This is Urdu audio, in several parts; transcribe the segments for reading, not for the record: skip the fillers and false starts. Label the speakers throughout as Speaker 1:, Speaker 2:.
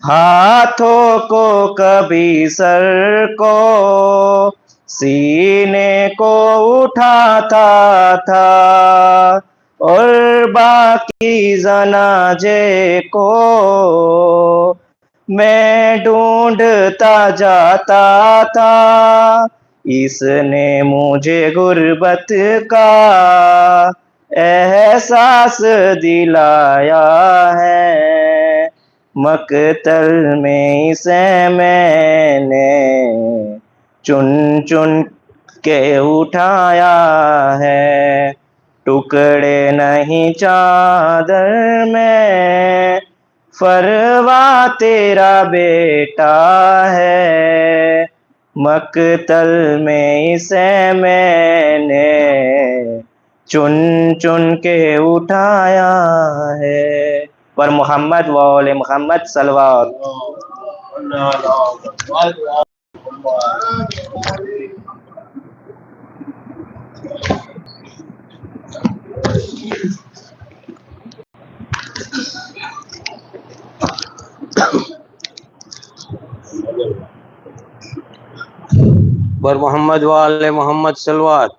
Speaker 1: ہاتھوں کو کبھی سر کو سینے کو اٹھاتا تھا اور باقی جنازے کو میں ڈھونڈتا جاتا تھا اس نے مجھے غربت کا احساس دلایا ہے مقتل میں اسے میں نے چن چن کے اٹھایا ہے ٹکڑے نہیں چادر میں فروا تیرا بیٹا ہے مقتل میں اسے میں نے چن چن کے اٹھایا ہے پر محمد و آل محمد صلوات
Speaker 2: بر محمد والے محمد صلوات.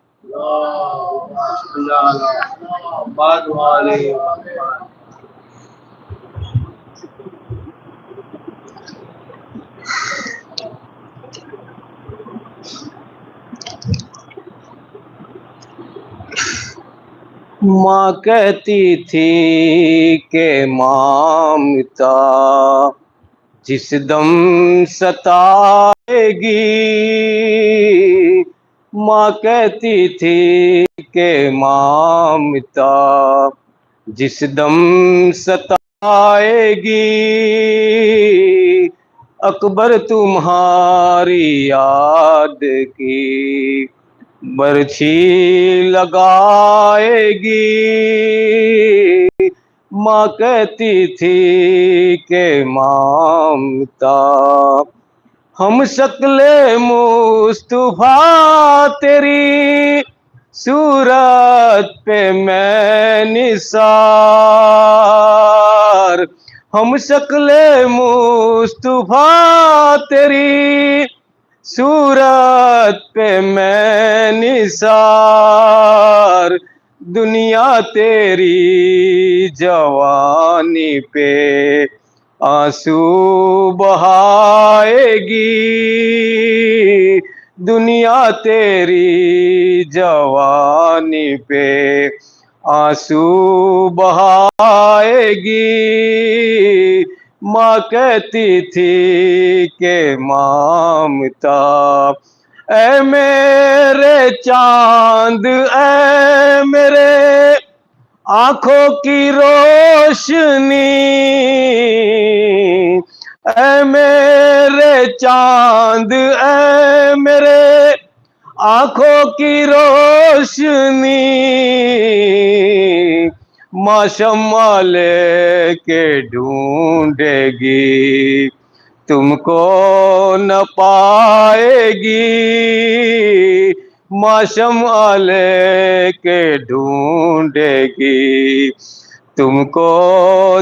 Speaker 2: ماں کہتی تھی کہ مامتا جس دم ستائے گی، ماں کہتی تھی کہ مامتا جس دم ستائے گی، اکبر تمہاری یاد کی برچھی لگائے گی، ماں کہتی تھی کہ مامتا ہم شکل مصطفیٰ تیری صورت پہ میں نثار، ہم شکل مصطفیٰ تیری صورت پہ میں نثار، دنیا تیری جوانی پہ آنسو بہائے گی، دنیا تیری جوانی پہ آنسو بہائے گی، ماں کہتی تھی کہ مامتا اے میرے چاند اے میرے آنکھوں کی روشنی، اے میرے چاند اے میرے آنکھوں کی روشنی، ماں شمع لے کے ڈھونڈے گی تم کو نہ پائے گی، ماں شمع لے کے ڈھونڈے گی تم کو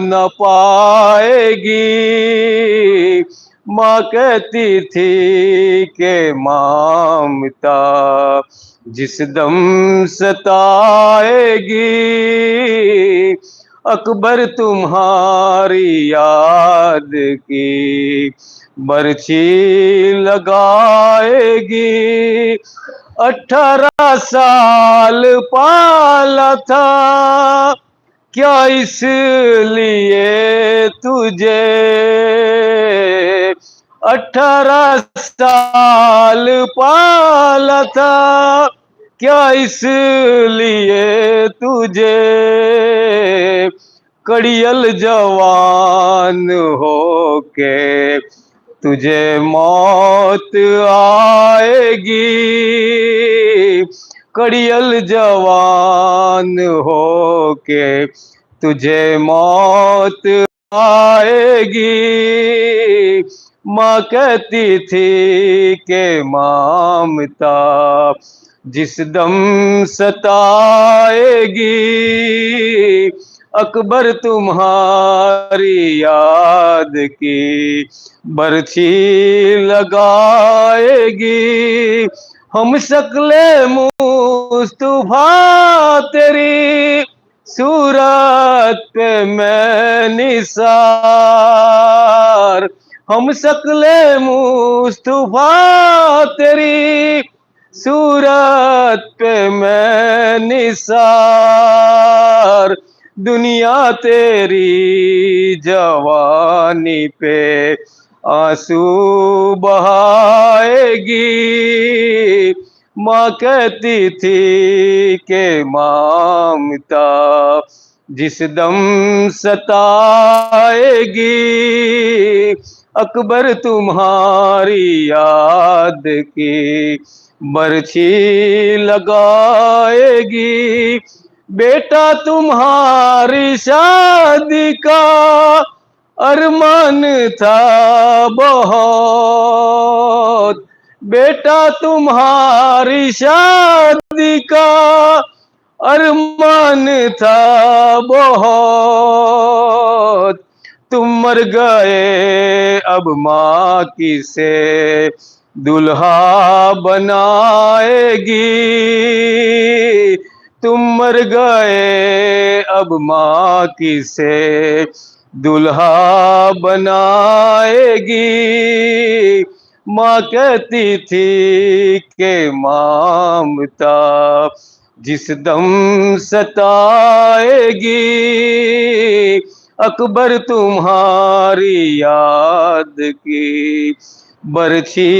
Speaker 2: نہ پائے گی، ماں کہتی تھی کہ مامتا جس دم ستائے گی، اکبر تمہاری یاد کی برچھی لگائے گی، 18 سال پالا تھا کیا اس لیے تجھے، 18 سال پالا تھا کیا اس لیے تجھے، کڑیل جوان ہو کے تجھے موت آئے گی، کڑیل جوان ہو کے تجھے موت آئے گی، ماں کہتی تھی کہ مامتا جس دم ستائے گی، اکبر تمہاری یاد کی برچھی لگائے گی، ہم شکل مصطفیٰ تیری صورت پہ میں نثار، ہم شکل مصطفیٰ تیری صورت پہ میں نثار، دنیا تیری جوانی پہ آنسو بہائے گی، ماں کہتی تھی کہ مامتا جس دم ستائے گی، اکبر تمہاری یاد کی برچھی لگائے گی، بیٹا تمہاری شادی کا ارمان تھا بہت، بیٹا تمہاری شادی کا ارمان تھا بہت، تم مر گئے اب ماں کسے دلہا بنائے گی، تم مر گئے اب ماں کسے دلہا بنائے گی، ماں کہتی تھی کہ مامتا جس دم ستائے گی، اکبر تمہاری یاد کی برچھی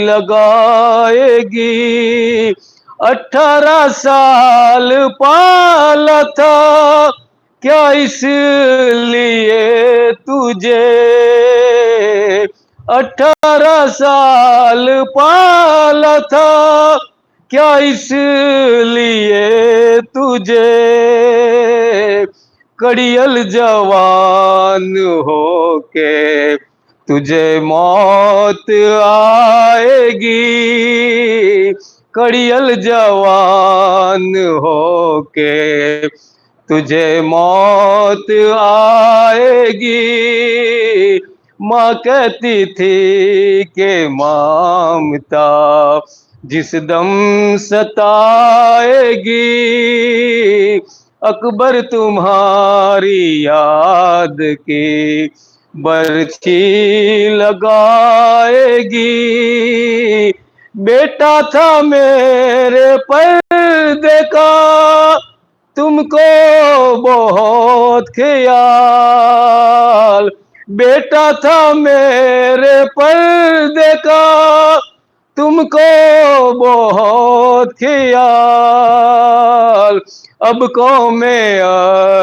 Speaker 2: لگائے گی، 18 سال پالا تھا کیا اس لیے تجھے، 18 سال پالا تھا کیا اس لیے تجھے، کڑیل جوان ہو کے تجھے موت آئے گی، کڑیل جوان ہو کے تجھے موت آئے گی، ماں کہتی تھی کہ مامتا جس دم ستائے گی، اکبر تمہاری یاد کی برچھی لگائے گی، بیٹا تھا میرے پردے کا تم کو بہت خیال، بیٹا تھا میرے پردے کا تم کو بہت خیال، اب قوم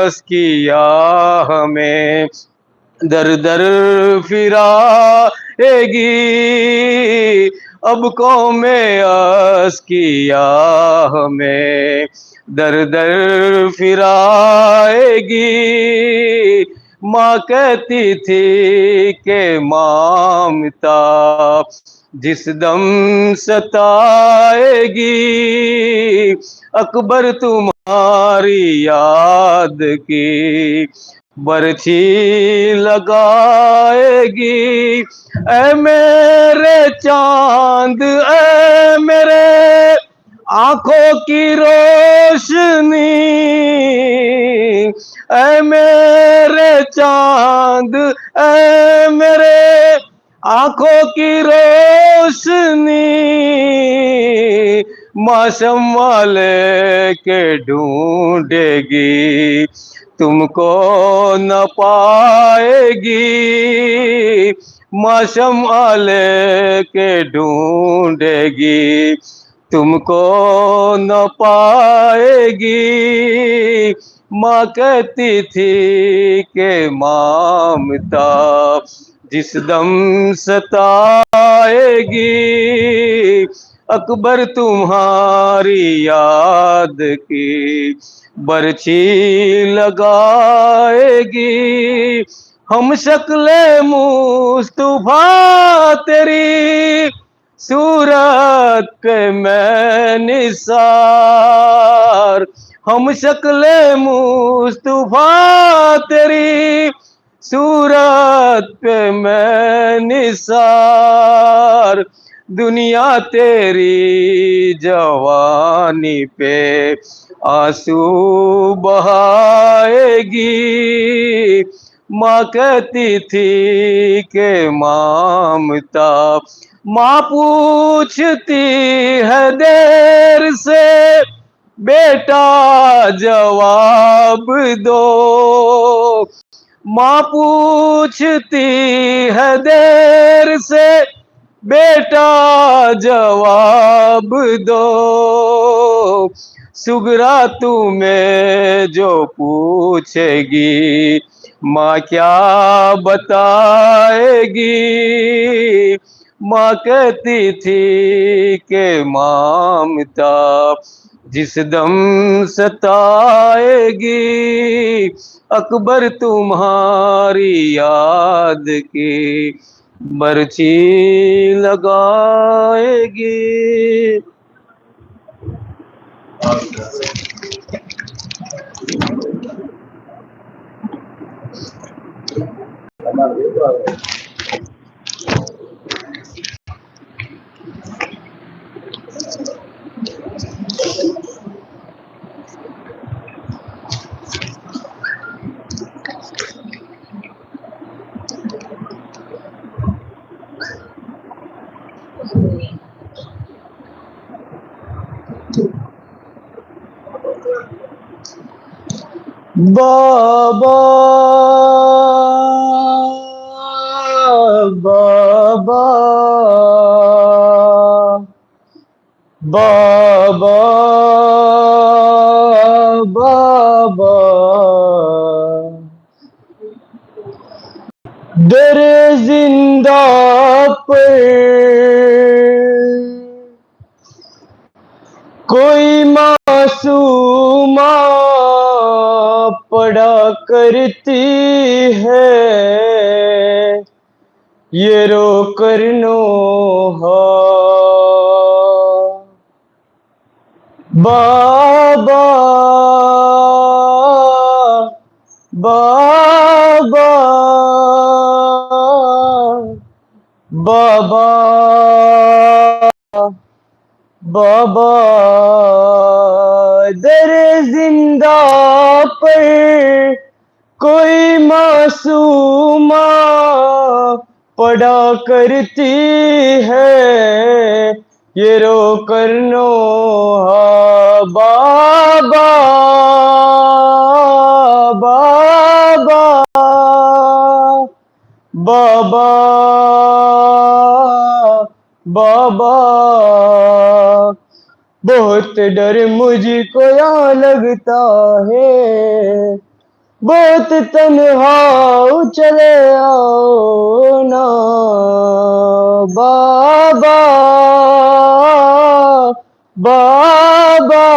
Speaker 2: اسکیا ہمیں در در پھرائے گی، اب قوم اسکیا ہمیں در در پھرائے گی، ماں کہتی تھی کہ مامتا جس دم ستائے گی، اکبر تمہاری یاد کی برچھی لگائے گی، اے میرے چاند اے میرے آنکھوں کی روشنی، اے میرے چاند اے میرے آنکھوں کی روشنی، ماں شمع لے کے ڈھونڈے گی تم کو نہ پائے گی، ماں شمع لے کے ڈھونڈے گی تم کو نہ پائے گی، ماں کہتی تھی کہ مامتا جس دم ستائے گی، اکبر تمہاری یاد کی برچھی لگائے گی، ہم شکل مصطفیٰ تیری صورت پہ میں نثار، ہم شکل مصطفیٰ تیری صورت پہ میں نثار، دنیا تیری جوانی پہ آنسو بہائے گی۔ ماں کہتی تھی کہ مامتا، ماں پوچھتی ہے دیر سے، بیٹا جواب دو۔ ماں پوچھتی ہے دیر سے، بیٹا جواب دو۔ سغرا تمہیں جو پوچھے گی، ماں کیا بتائے گی؟ ماں کہتی تھی کہ مامتا جس دم ستائے گی، اکبر تمہاری یاد کی برچی لگائے گی۔ بابا بابا بابا بابا، در زندہ پر کوئی معصومہ پڑا کرتی ہے، یہ رو کر نوحہ۔ بابا بابا بابا بابا، در زندہ پر کوئی معصومہ پڑا کرتی ہے، یہ رو کر نوحہ۔ بابا بابا بابا بابا، بہت ڈر مجھ کو یہاں لگتا ہے، بہت تنہا چلے آؤ نا۔ بابا بابا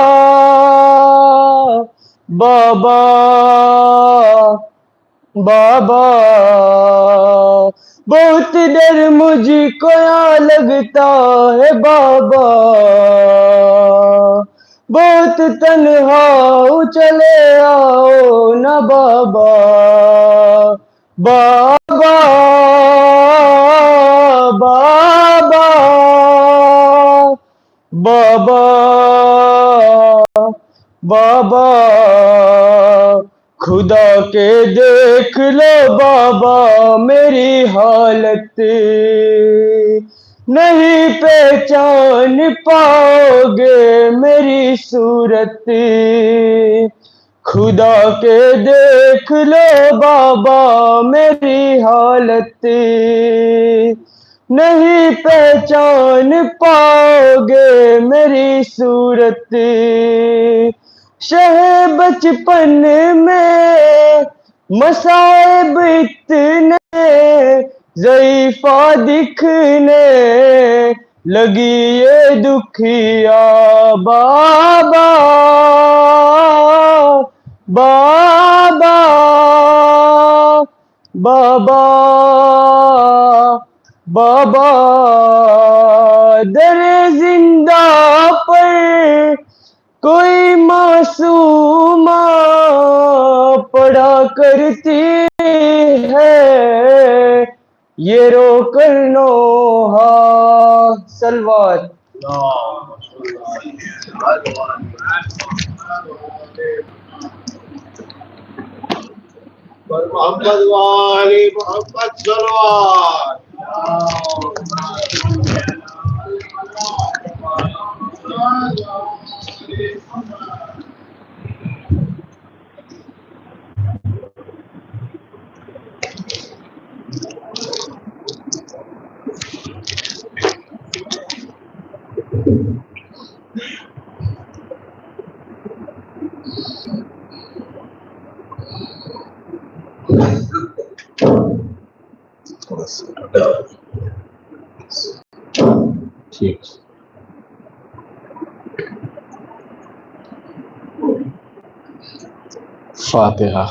Speaker 2: بابا بابا، بہت ڈر مجھ کو یہاں لگتا ہے بابا، بہت تنہا چلے آؤ نا بابا۔ بابا بابا بابا بابا، خدا کے دیکھ لو بابا میری حالت، نہیں پہچان پاؤ گے میری صورت۔ خدا کے دیکھ لو بابا میری حالت، نہیں پہچان پاؤ گے میری صورت۔ شہ بچپن میں مصائب اتنے ضعیفہ دکھنے لگی یہ دکھیا۔ بابا بابا بابا بابا، در زندہ پر کوئی معصومہ پڑا کرتی ہے یہ رو کر نوحہ سلوات.
Speaker 3: محمد والی محمد صلوات. ٹھیک. فاتحہ.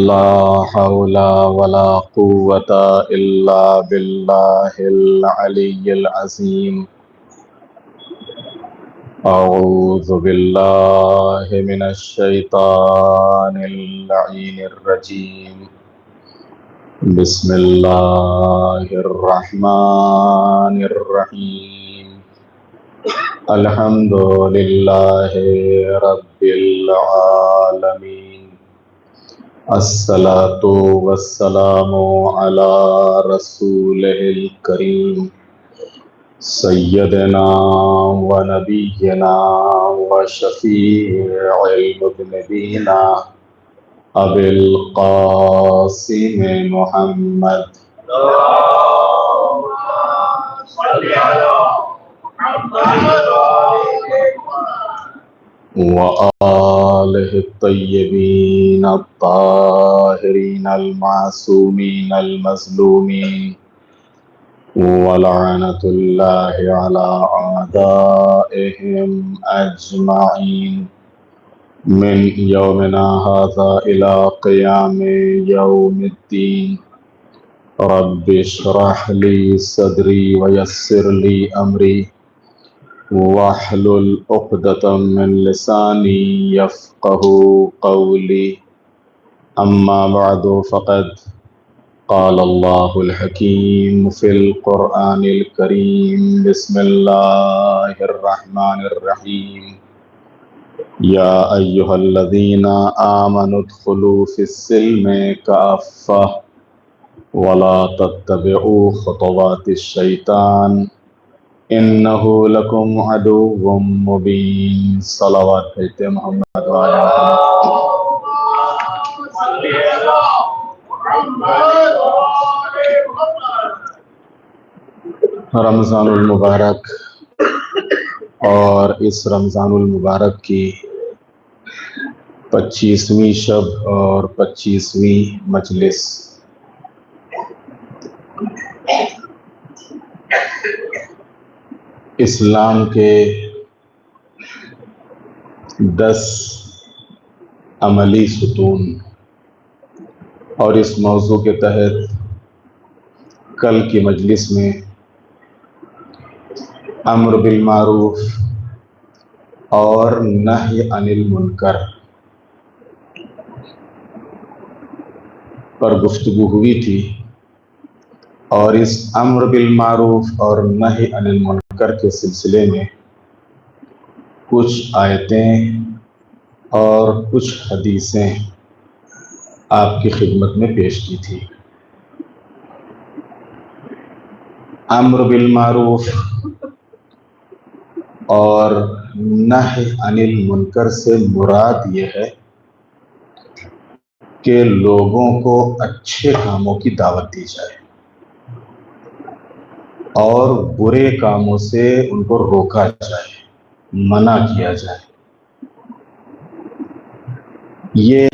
Speaker 3: لا حول ولا قوة إلا بالله العلي العظيم. أعوذ بالله من الشيطان اللعين الرجيم. بسم الله الرحمن الرحيم. الحمد لله رب العالمين. الصلاة والسلام على رسوله الكريم سيدنا ونبينا وشفيع المذنبين أبي القاسم محمد. وآله الطيبين الطاهرين المعصومين المظلومين ولعنة الله على أعدائهم أجمعين من يومنا هذا إلى قيام يوم الدين. رب اشرح لي صدري ويسر لي أمري واحلل عقدة من لساني يفقه قولي. أما بعد فقد قال الله الحكيم في القرآن الكريم. بسم الله الرحمن الرحيم. يا أيها الذين آمنوا ادخلوا في السلم كافة ولا تتبعوا خطوات الشيطان إنه لكم عدو مبين. صلوات پڑھتے محمد وعلى رمضان المبارک اور اس رمضان المبارک کی 25ویں شب اور 25ویں مجلس اسلام کے 10 عملی ستون اور اس موضوع کے تحت کل کی مجلس میں امر بالمعروف اور نہی عن المنکر پر گفتگو ہوئی تھی، اور اس امر بالمعروف اور نہی عن المنکر کے سلسلے میں کچھ آیتیں اور کچھ حدیثیں آپ کی خدمت میں پیش کی تھی۔ امر بالمعروف اور نہی انل منکر سے مراد یہ ہے کہ لوگوں کو اچھے کاموں کی دعوت دی جائے اور برے کاموں سے ان کو روکا جائے، منع کیا جائے۔ یہ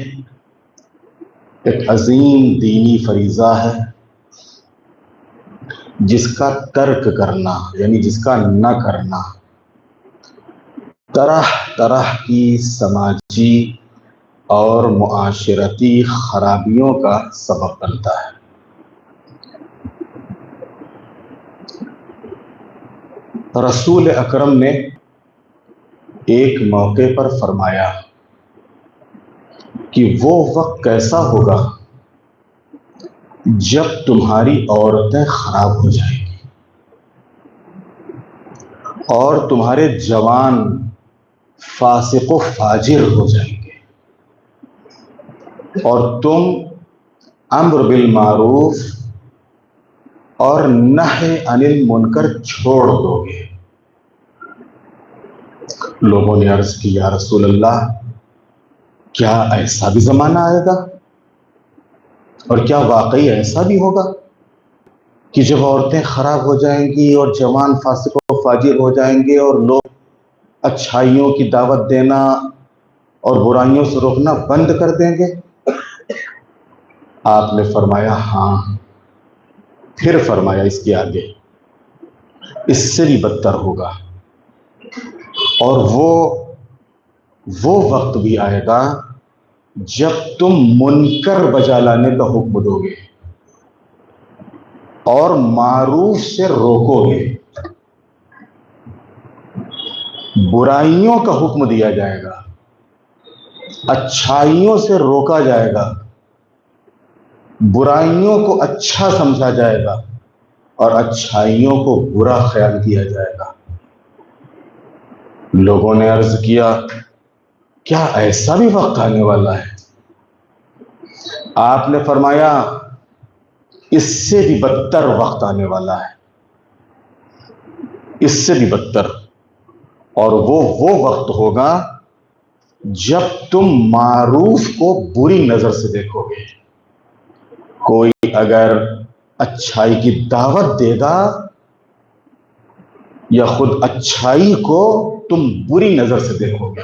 Speaker 3: ایک عظیم دینی فریضہ ہے جس کا ترک کرنا یعنی جس کا نہ کرنا طرح طرح کی سماجی اور معاشرتی خرابیوں کا سبب بنتا ہے۔ رسول اکرم نے ایک موقع پر فرمایا کہ وہ وقت کیسا ہوگا جب تمہاری عورتیں خراب ہو جائیں گی اور تمہارے جوان فاسق و فاجر ہو جائیں گے اور تم امر بالمعروف اور نہی عن المنکر چھوڑ دو گے۔ لوگوں نے عرض کی یا رسول اللہ، کیا ایسا بھی زمانہ آئے گا اور کیا واقعی ایسا بھی ہوگا کہ جب عورتیں خراب ہو جائیں گی اور جوان فاسق و فاجر ہو جائیں گے اور لوگ اچھائیوں کی دعوت دینا اور برائیوں سے روکنا بند کر دیں گے؟ آپ نے فرمایا ہاں۔ پھر فرمایا اس کے آگے اس سے بھی بدتر ہوگا، اور وہ وقت بھی آئے گا جب تم منکر بجا لانے کا حکم دو گے اور معروف سے روکو گے۔ برائیوں کا حکم دیا جائے گا، اچھائیوں سے روکا جائے گا، برائیوں کو اچھا سمجھا جائے گا اور اچھائیوں کو برا خیال کیا جائے گا۔ لوگوں نے عرض کیا کیا ایسا بھی وقت آنے والا ہے؟ آپ نے فرمایا اس سے بھی بدتر وقت آنے والا ہے، اس سے بھی بدتر، اور وہ وقت ہوگا جب تم معروف کو بری نظر سے دیکھو گے۔ کوئی اگر اچھائی کی دعوت دے گا یا خود اچھائی کو تم بری نظر سے دیکھو گے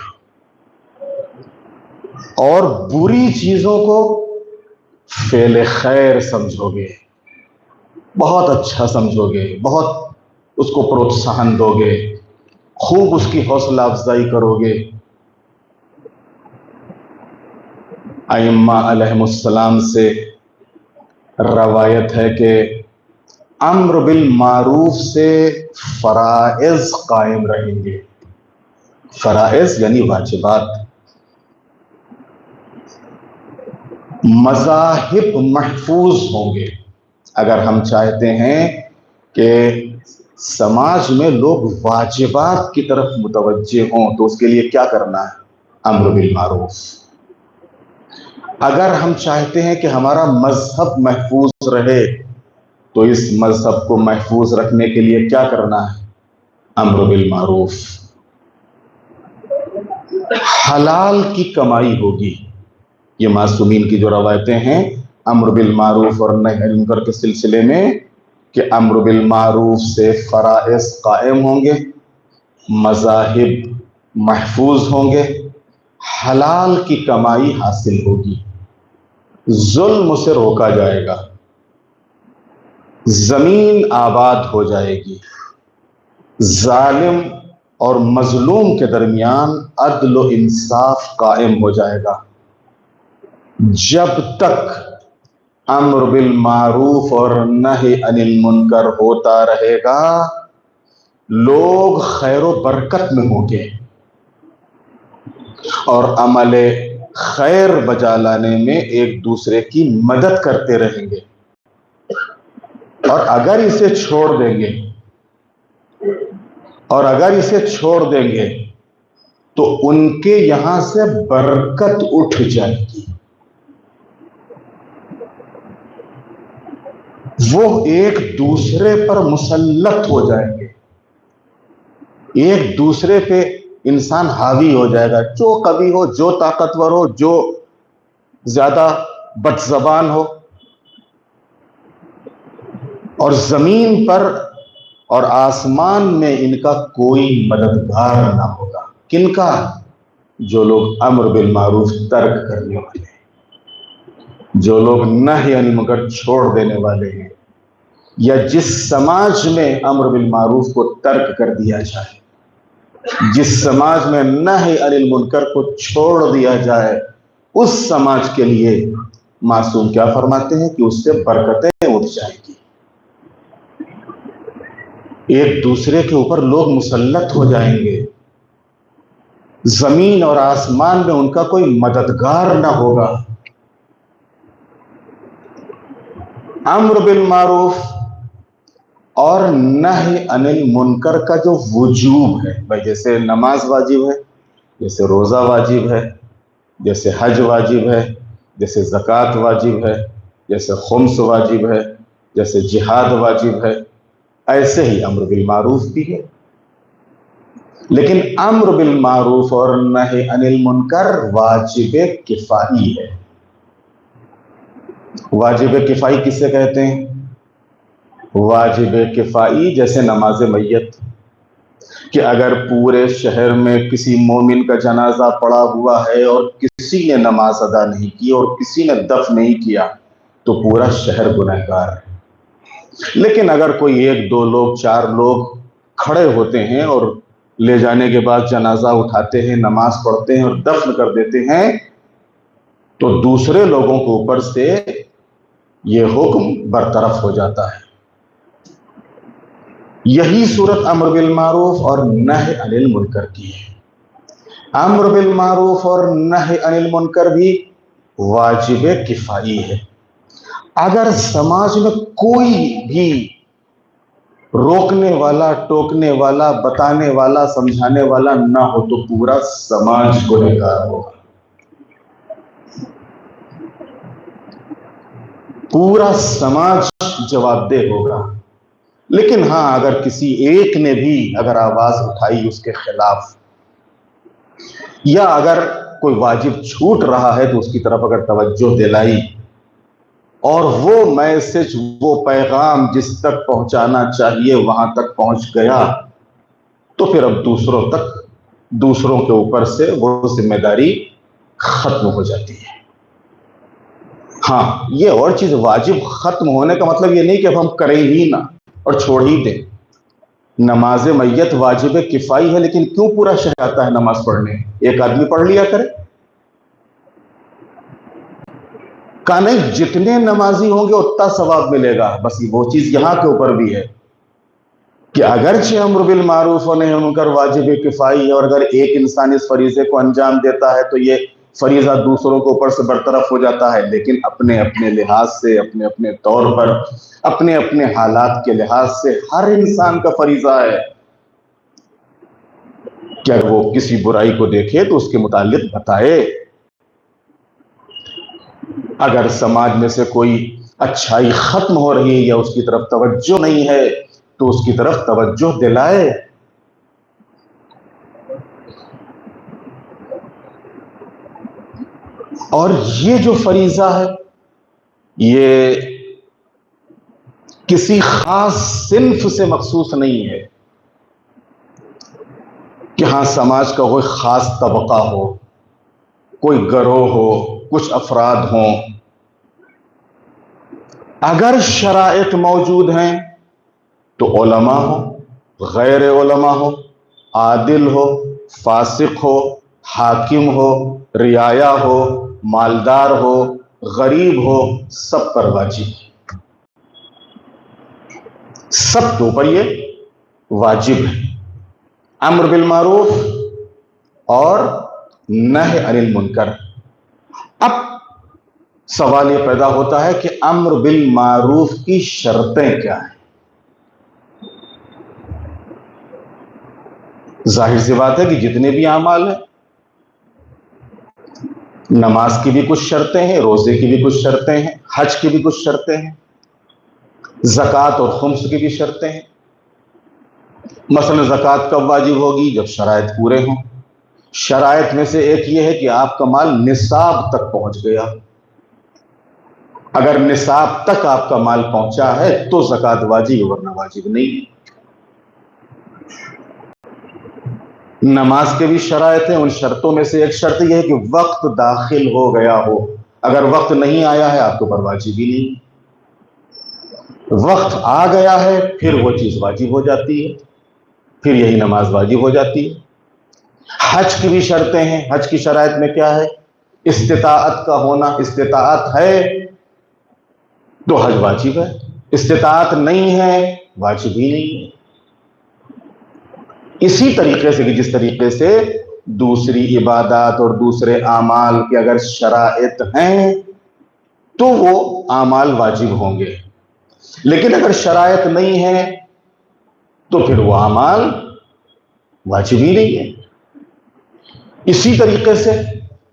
Speaker 3: اور بری چیزوں کو فعل خیر سمجھو گے، بہت اچھا سمجھو گے، بہت اس کو پروتساہن دو گے، خوب اس کی حوصلہ افزائی کرو گے۔ ائمہ علیہم السلام سے روایت ہے کہ امر بالمعروف سے فرائض قائم رہیں گے۔ فرائض یعنی واجبات۔ مذاہب محفوظ ہوں گے۔ اگر ہم چاہتے ہیں کہ سماج میں لوگ واجبات کی طرف متوجہ ہوں تو اس کے لیے کیا کرنا ہے؟ امر بالمعروف۔ اگر ہم چاہتے ہیں کہ ہمارا مذہب محفوظ رہے تو اس مذہب کو محفوظ رکھنے کے لیے کیا کرنا ہے؟ امر بالمعروف۔ حلال کی کمائی ہوگی۔ یہ معصومین کی جو روایتیں ہیں امر بالمعروف اور نہی عن المنکر کے سلسلے میں کہ امر بالمعروف سے فرائض قائم ہوں گے، مذاہب محفوظ ہوں گے، حلال کی کمائی حاصل ہوگی، ظلم سے روکا جائے گا، زمین آباد ہو جائے گی، ظالم اور مظلوم کے درمیان عدل و انصاف قائم ہو جائے گا۔ جب تک امر بالمعروف اور نہی عن المنکر ہوتا رہے گا لوگ خیر و برکت میں ہوں گے اور عمل خیر بجا لانے میں ایک دوسرے کی مدد کرتے رہیں گے، اور اگر اسے چھوڑ دیں گے تو ان کے یہاں سے برکت اٹھ جائے گی، وہ ایک دوسرے پر مسلط ہو جائیں گے، ایک دوسرے پہ انسان حاوی ہو جائے گا، جو قوی ہو، جو طاقتور ہو، جو زیادہ بد زبان ہو، اور زمین پر اور آسمان میں ان کا کوئی مددگار نہ ہوگا۔ کن کا؟ جو لوگ امر بالمعروف ترک کرنے والے ہیں، جو لوگ نہی عن المنکر چھوڑ دینے والے ہیں، یا جس سماج میں امر بالمعروف کو ترک کر دیا جائے، جس سماج میں نہی عن المنکر کو چھوڑ دیا جائے، اس سماج کے لیے معصوم کیا فرماتے ہیں کہ اس سے برکتیں اٹھ جائیں گی۔ ایک دوسرے کے اوپر لوگ مسلط ہو جائیں گے، زمین اور آسمان میں ان کا کوئی مددگار نہ ہوگا۔ امر بالمعروف اور نہی عن المنکر کا جو وجوب ہے، بھائی جیسے نماز واجب ہے، جیسے روزہ واجب ہے، جیسے حج واجب ہے، جیسے زکوٰۃ واجب ہے، جیسے خمس واجب ہے، جیسے جہاد واجب ہے، ایسے ہی امر بالمعروف بھی ہے۔ لیکن امر بالمعروف اور نہی عن المنکر واجب کفائی ہے۔ واجب کفائی کسے کہتے ہیں؟ واجب کفائی جیسے نماز میت، کہ اگر پورے شہر میں کسی مومن کا جنازہ پڑا ہوا ہے اور کسی نے نماز ادا نہیں کی اور کسی نے دفن نہیں کیا تو پورا شہر گنہگار ہے۔ لیکن اگر کوئی ایک دو لوگ، چار لوگ کھڑے ہوتے ہیں اور لے جانے کے بعد جنازہ اٹھاتے ہیں، نماز پڑھتے ہیں اور دفن کر دیتے ہیں، تو دوسرے لوگوں کے اوپر سے یہ حکم برطرف ہو جاتا ہے۔ یہی صورت امر بالمعروف اور نہی عن المنکر کی ہے۔ امر بالمعروف اور نہی عن المنکر بھی واجب کفائی ہے۔ اگر سماج میں کوئی بھی روکنے والا، ٹوکنے والا، بتانے والا، سمجھانے والا نہ ہو تو پورا سماج گنہگار ہوگا، پورا سماج جواب دہ ہوگا۔ لیکن ہاں، اگر کسی ایک نے بھی اگر آواز اٹھائی اس کے خلاف، یا اگر کوئی واجب چھوٹ رہا ہے تو اس کی طرف اگر توجہ دلائی، اور وہ میسج، وہ پیغام جس تک پہنچانا چاہیے وہاں تک پہنچ گیا، تو پھر اب دوسروں کے اوپر سے وہ ذمہ داری ختم ہو جاتی ہے۔ ہاں، یہ اور چیز، واجب ختم ہونے کا مطلب یہ نہیں کہ اب ہم کریں ہی نہ اور چھوڑ ہی دیں۔ نماز میت واجب کفائی ہے، لیکن کیوں پورا شہر آتا ہے نماز پڑھنے؟ ایک آدمی پڑھ لیا کرے، کہا نہیں، جتنے نمازی ہوں گے اتنا ثواب ملے گا۔ بس وہ چیز یہاں کے اوپر بھی ہے کہ اگرچہ امر بالمعروف و نہی عن المنکر واجب کفائی ہے، اور اگر ایک انسان اس فریضے کو انجام دیتا ہے تو یہ فریضہ دوسروں کے اوپر سے برطرف ہو جاتا ہے، لیکن اپنے اپنے لحاظ سے، اپنے اپنے طور پر، اپنے اپنے حالات کے لحاظ سے ہر انسان کا فریضہ ہے کہ اگر وہ کسی برائی کو دیکھے تو اس کے متعلق بتائے۔ اگر سماج میں سے کوئی اچھائی ختم ہو رہی ہے یا اس کی طرف توجہ نہیں ہے تو اس کی طرف توجہ دلائے۔ اور یہ جو فریضہ ہے یہ کسی خاص صنف سے مخصوص نہیں ہے کہ ہاں سماج کا کوئی خاص طبقہ ہو، کوئی گروہ ہو، کچھ افراد ہوں۔ اگر شرائط موجود ہیں تو علماء ہو، غیر علماء ہو، عادل ہو، فاسق ہو، حاکم ہو، رعایا ہو، مالدار ہو، غریب ہو، سب پر واجب ہے، سب کے اوپر یہ واجب ہے، امر بالمعروف اور نہی عن المنکر۔ اب سوال یہ پیدا ہوتا ہے کہ امر بالمعروف کی شرطیں کیا ہیں؟ ظاہر سی بات ہے کہ جتنے بھی اعمال ہیں، نماز کی بھی کچھ شرطیں ہیں، روزے کی بھی کچھ شرطیں ہیں، حج کی بھی کچھ شرطیں ہیں، زکوٰۃ اور خمس کی بھی شرطیں ہیں، مثلا زکوٰۃ کب واجب ہوگی؟ جب شرائط پورے ہوں۔ شرائط میں سے ایک یہ ہے کہ آپ کا مال نصاب تک پہنچ گیا۔ اگر نصاب تک آپ کا مال پہنچا ہے تو زکوٰۃ واجب، ورنہ واجب نہیں۔ نماز کے بھی شرائط ہیں، ان شرطوں میں سے ایک شرط یہ ہے کہ وقت داخل ہو گیا ہو۔ اگر وقت نہیں آیا ہے آپ کے اوپر واجب ہی نہیں۔ وقت آ گیا ہے پھر وہ چیز واجب ہو جاتی ہے، پھر یہی نماز واجب ہو جاتی ہے۔ حج کی بھی شرطیں ہیں۔ حج کی شرائط میں کیا ہے؟ استطاعت کا ہونا۔ استطاعت ہے تو حج واجب ہے، استطاعت نہیں ہے واجب ہی نہیں ہے۔ اسی طریقے سے کہ جس طریقے سے دوسری عبادات اور دوسرے اعمال کے اگر شرائط ہیں تو وہ اعمال واجب ہوں گے، لیکن اگر شرائط نہیں ہے تو پھر وہ اعمال واجب ہی نہیں ہے۔ اسی طریقے سے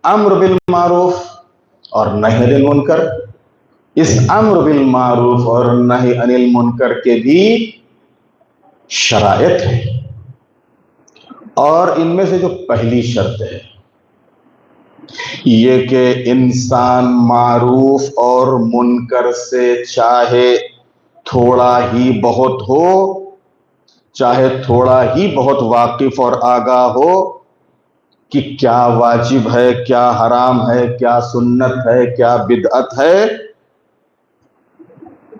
Speaker 3: امر بالمعروف اور نہی عن المنکر، اس امر بالمعروف اور نہی عن المنکر کے بھی شرائط ہیں، اور ان میں سے جو پہلی شرط ہے یہ کہ انسان معروف اور منکر سے چاہے تھوڑا ہی بہت ہو، چاہے تھوڑا ہی بہت واقف اور آگاہ ہو کہ کیا واجب ہے، کیا حرام ہے، کیا سنت ہے، کیا بدعت ہے،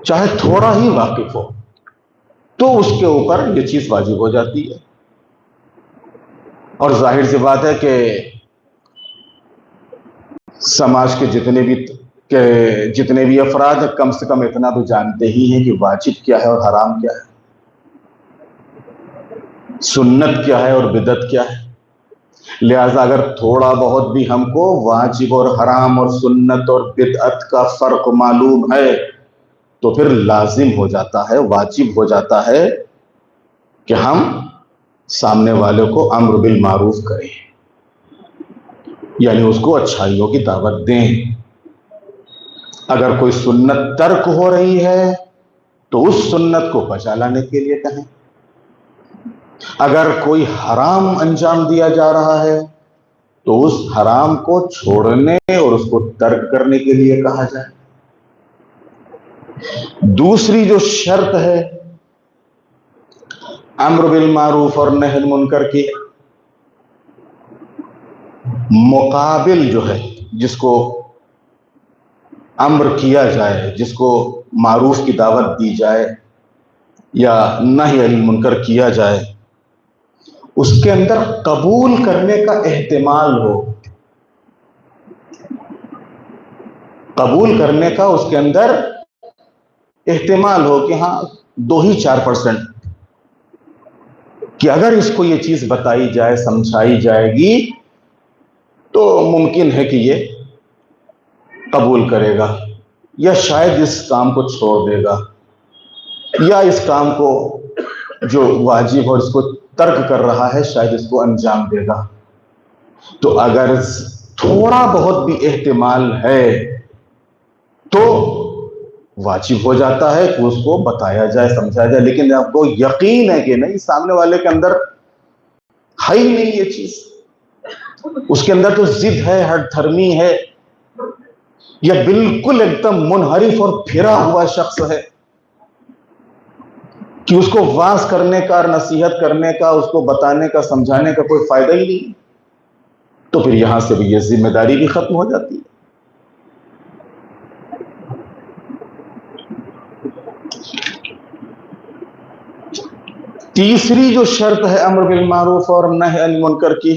Speaker 3: چاہے تھوڑا ہی واقف ہو تو اس کے اوپر یہ چیز واجب ہو جاتی ہے۔ اور ظاہر سی بات ہے کہ سماج کے جتنے بھی افراد ہیں کم سے کم اتنا تو جانتے ہی ہیں کہ واجب کیا ہے اور حرام کیا ہے، سنت کیا ہے اور بدعت کیا ہے۔ لہذا اگر تھوڑا بہت بھی ہم کو واجب اور حرام اور سنت اور بدعت کا فرق معلوم ہے تو پھر لازم ہو جاتا ہے، واجب ہو جاتا ہے کہ ہم سامنے والے کو امر بالمعروف کریں، یعنی اس کو اچھائیوں کی دعوت دیں۔ اگر کوئی سنت ترک ہو رہی ہے تو اس سنت کو بچا لانے کے لیے کہیں، اگر کوئی حرام انجام دیا جا رہا ہے تو اس حرام کو چھوڑنے اور اس کو ترک کرنے کے لیے کہا جائے۔ دوسری جو شرط ہے امر بالمعروف اور نہی عن المنکر کی، مقابل جو ہے جس کو امر کیا جائے، جس کو معروف کی دعوت دی جائے یا نہی عن المنکر کیا جائے، اس کے اندر قبول کرنے کا احتمال ہو، قبول کرنے کا اس کے اندر احتمال ہو کہ ہاں 2-4% کہ اگر اس کو یہ چیز بتائی جائے، سمجھائی جائے گی تو ممکن ہے کہ یہ قبول کرے گا، یا شاید اس کام کو چھوڑ دے گا، یا اس کام کو جو واجب اور اس کو ترک کر رہا ہے شاید اس کو انجام دے گا۔ تو اگر تھوڑا بہت بھی احتمال ہے تو واجب ہو جاتا ہے کہ اس کو بتایا جائے، سمجھایا جائے، لیکن آپ کو یقین ہے کہ نہیں سامنے والے کے اندر ہے ہی نہیں یہ چیز، اس کے اندر تو ضد ہے، ہٹ دھرمی ہے، یا بالکل ایک دم منحرف اور پھرا ہوا شخص ہے کہ اس کو واعظ کرنے کا، نصیحت کرنے کا، اس کو بتانے کا، سمجھانے کا کوئی فائدہ ہی نہیں، تو پھر یہاں سے بھی یہ ذمہ داری بھی ختم ہو جاتی ہے۔ تیسری جو شرط ہے امر بالمعروف اور نہی عن المنکر کی،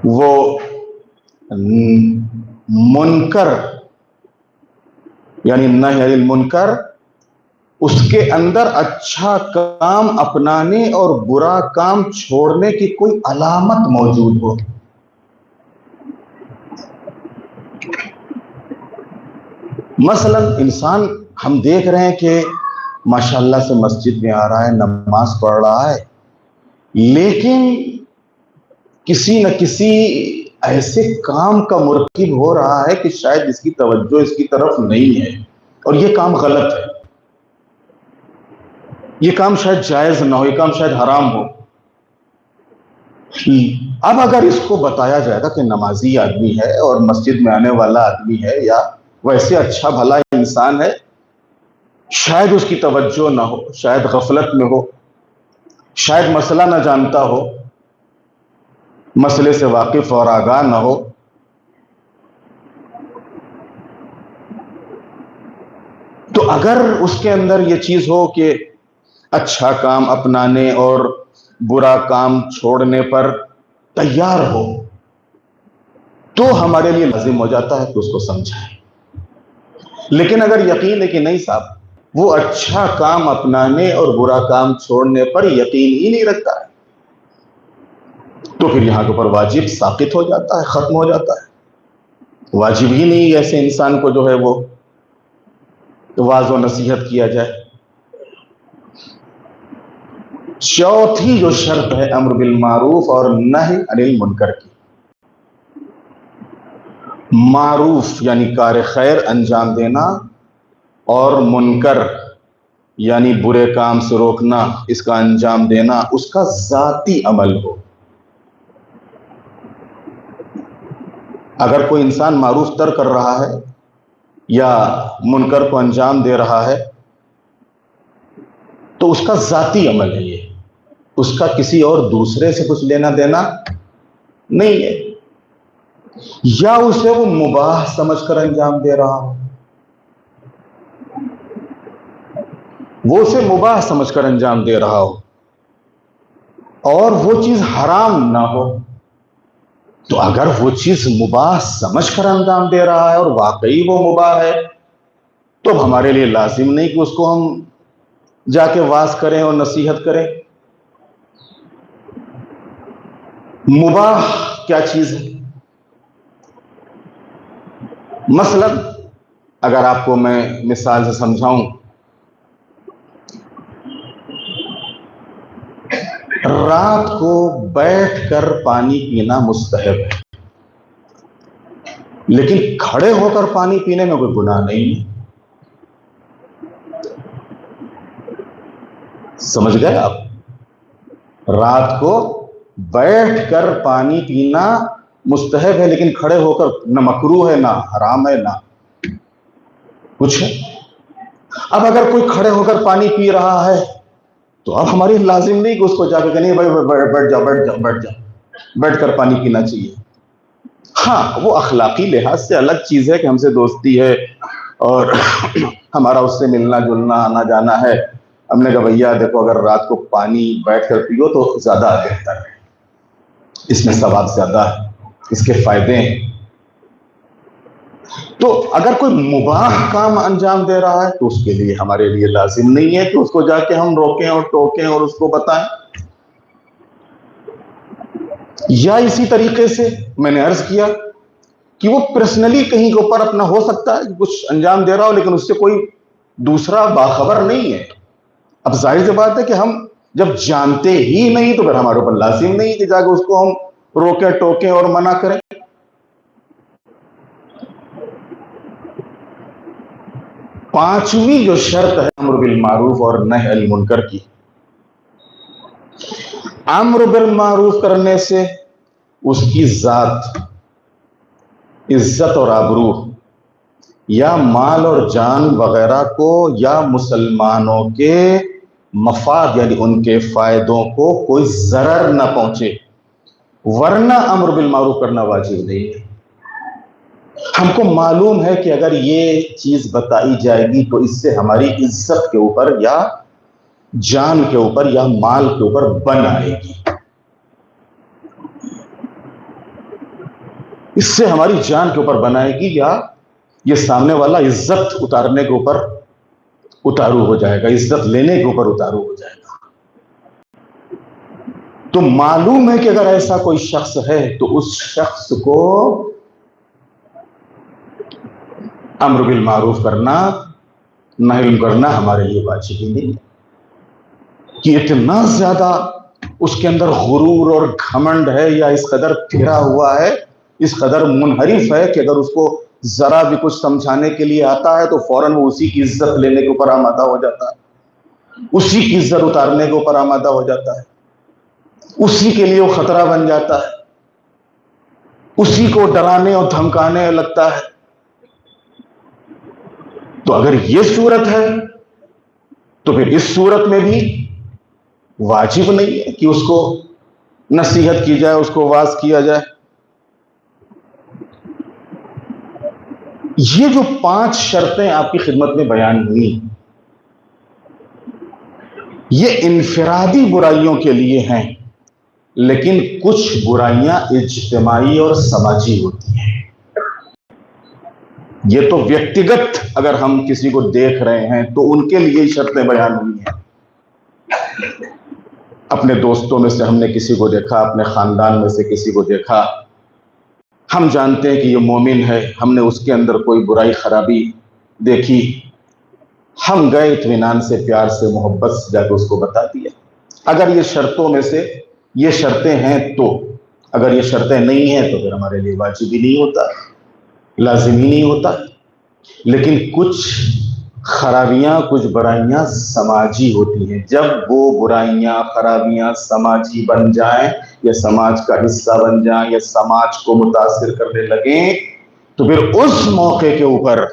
Speaker 3: وہ منکر یعنی نہی عن المنکر، اس کے اندر اچھا کام اپنانے اور برا کام چھوڑنے کی کوئی علامت موجود ہو۔ مثلا انسان ہم دیکھ رہے ہیں کہ ماشاءاللہ سے مسجد میں آ رہا ہے، نماز پڑھ رہا ہے، لیکن کسی نہ کسی ایسے کام کا مرتکب ہو رہا ہے کہ شاید اس کی توجہ اس کی طرف نہیں ہے اور یہ کام غلط ہے۔ یہ کام شاید جائز نہ ہو، یہ کام شاید حرام ہو. اب اگر اس کو بتایا جائے گا کہ نمازی آدمی ہے اور مسجد میں آنے والا آدمی ہے یا ویسے اچھا بھلا انسان ہے، شاید اس کی توجہ نہ ہو، شاید غفلت میں ہو، شاید مسئلہ نہ جانتا ہو، مسئلے سے واقف اور آگاہ نہ ہو، تو اگر اس کے اندر یہ چیز ہو کہ اچھا کام اپنانے اور برا کام چھوڑنے پر تیار ہو، تو ہمارے لیے لازم ہو جاتا ہے کہ اس کو سمجھائیں. لیکن اگر یقین ہے کہ نہیں صاحب وہ اچھا کام اپنانے اور برا کام چھوڑنے پر یقین ہی نہیں رکھتا ہے، تو پھر یہاں کے اوپر واجب ساقط ہو جاتا ہے، ختم ہو جاتا ہے. واجب ہی نہیں ایسے انسان کو جو ہے وہ واعظ و نصیحت کیا جائے. چوتھی جو شرط ہے امر بالمعروف اور نہی عن المنکر کی، معروف یعنی کار خیر انجام دینا اور منکر یعنی برے کام سے روکنا، اس کا انجام دینا اس کا ذاتی عمل ہو. اگر کوئی انسان معروف ترک کر رہا ہے یا منکر کو انجام دے رہا ہے تو اس کا ذاتی عمل ہے، یہ اس کا کسی اور دوسرے سے کچھ لینا دینا نہیں ہے. یا اسے وہ مباح سمجھ کر انجام دے رہا ہو، وہ اسے مباح سمجھ کر انجام دے رہا ہو اور وہ چیز حرام نہ ہو، تو اگر وہ چیز مباح سمجھ کر انجام دے رہا ہے اور واقعی وہ مباح ہے تو اب ہمارے لیے لازم نہیں کہ اس کو ہم جا کے واعظ کریں اور نصیحت کریں. مباح کیا چیز ہے؟ مثلا اگر آپ کو میں مثال سے سمجھاؤں، رات کو بیٹھ کر پانی پینا مستحب ہے، لیکن کھڑے ہو کر پانی پینے میں کوئی گناہ نہیں ہے. سمجھ گئے آپ؟ رات کو بیٹھ کر پانی پینا مستحب ہے، لیکن کھڑے ہو کر نہ مکروہ ہے، نہ حرام ہے، نہ کچھ ہے. اب اگر کوئی کھڑے ہو کر پانی پی رہا ہے تو اب ہماری لازم نہیں کہ اس کو جا کے کہنے بھائی بیٹھ جا بیٹھ جا بیٹھ جا، بیٹھ کر پانی پینا چاہیے. ہاں وہ اخلاقی لحاظ سے الگ چیز ہے کہ ہم سے دوستی ہے اور ہمارا اس سے ملنا جلنا آنا جانا ہے. ہم نے کہا بھیا دیکھو اگر رات کو پانی بیٹھ کر پیو تو زیادہ بہتر ہے، اس میں ثواب زیادہ ہے، اس کے فائدے ہیں. تو اگر کوئی مباح کام انجام دے رہا ہے تو اس کے لیے ہمارے لیے لازم نہیں ہے کہ اس کو جا کے ہم روکیں اور ٹوکیں اور اس کو بتائیں. یا اسی طریقے سے میں نے عرض کیا کہ وہ پرسنلی کہیں کے اوپر اپنا ہو سکتا ہے کچھ انجام دے رہا ہو، لیکن اس سے کوئی دوسرا باخبر نہیں ہے. اب ظاہر سی بات ہے کہ ہم جب جانتے ہی نہیں تو پھر ہمارے اوپر لازم نہیں کہ جا کے اس کو ہم روکیں ٹوکیں اور منع کریں. پانچویں جو شرط ہے امر بالمعروف اور نہی عن المنکر کی، امر بالمعروف کرنے سے اس کی ذات، عزت اور آبرو یا مال اور جان وغیرہ کو یا مسلمانوں کے مفاد یعنی ان کے فائدوں کو کوئی ضرر نہ پہنچے، ورنہ امر بالمعروف کرنا واجب نہیں ہے. ہم کو معلوم ہے کہ اگر یہ چیز بتائی جائے گی تو اس سے ہماری عزت کے اوپر یا جان کے اوپر یا مال کے اوپر بن آئے گی، اس سے ہماری جان کے اوپر بن آئے گی، یا یہ سامنے والا عزت اتارنے کے اوپر اتارو ہو جائے گا، عزت لینے کے اوپر اتارو ہو جائے گا. تو معلوم ہے کہ اگر ایسا کوئی شخص ہے تو اس شخص کو امر بالمعروف کرنا نہی کرنا ہمارے لیے واجب ہی نہیں. کہ اتنا زیادہ اس کے اندر غرور اور گھمنڈ ہے یا اس قدر پھرا ہوا ہے، اس قدر منحرف ہے کہ اگر اس کو ذرا بھی کچھ سمجھانے کے لیے آتا ہے تو فوراً وہ اسی کی عزت لینے کے اوپر آمادہ ہو جاتا ہے. اسی کی عزت اتارنے کے اوپر آمادہ ہو جاتا ہے، اسی کے لیے وہ خطرہ بن جاتا ہے، اسی کو ڈرانے اور دھمکانے لگتا ہے۔ تو اگر یہ صورت ہے تو پھر اس صورت میں بھی واجب نہیں ہے کہ اس کو نصیحت کی جائے، اس کو واعظ کیا جائے۔ یہ جو 5 شرطیں آپ کی خدمت میں بیان ہوئی، یہ انفرادی برائیوں کے لیے ہیں، لیکن کچھ برائیاں اجتماعی اور سماجی ہوتی ہیں۔ یہ تو ویکتیگت اگر ہم کسی کو دیکھ رہے ہیں تو ان کے لیے شرطیں بیان ہوئی ہیں۔ اپنے دوستوں میں سے ہم نے کسی کو دیکھا، اپنے خاندان میں سے کسی کو دیکھا، ہم جانتے ہیں کہ یہ مومن ہے، ہم نے اس کے اندر کوئی برائی خرابی دیکھی، ہم گئے اطمینان سے، پیار سے، محبت سے جا کے اس کو بتا دیا۔ اگر یہ شرطوں میں سے یہ شرطیں ہیں تو، اگر یہ شرطیں نہیں ہیں تو پھر ہمارے لیے واجب ہی نہیں ہوتا، لازمی نہیں ہوتا۔ لیکن کچھ خرابیاں، کچھ برائیاں سماجی ہوتی ہیں۔ جب وہ برائیاں، خرابیاں سماجی بن جائیں یا سماج کا حصہ بن جائیں یا سماج کو متاثر کرنے لگیں تو پھر اس موقع کے اوپر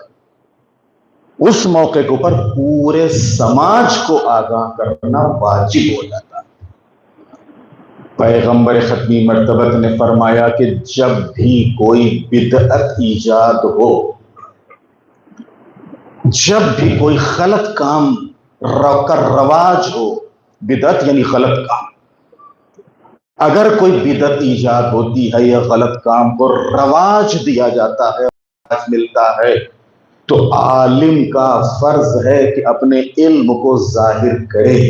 Speaker 3: پورے سماج کو آگاہ کرنا واجب ہو جاتا ہے۔ پیغمبر ختمی مرتبت نے فرمایا کہ جب بھی کوئی بدعت ایجاد ہو، جب بھی کوئی غلط کام کا رواج ہو، بدعت یعنی غلط کام، اگر کوئی بدعت ایجاد ہوتی ہے یا غلط کام کو رواج دیا جاتا ہے، رواج ملتا ہے، تو عالم کا فرض ہے کہ اپنے علم کو ظاہر کرے،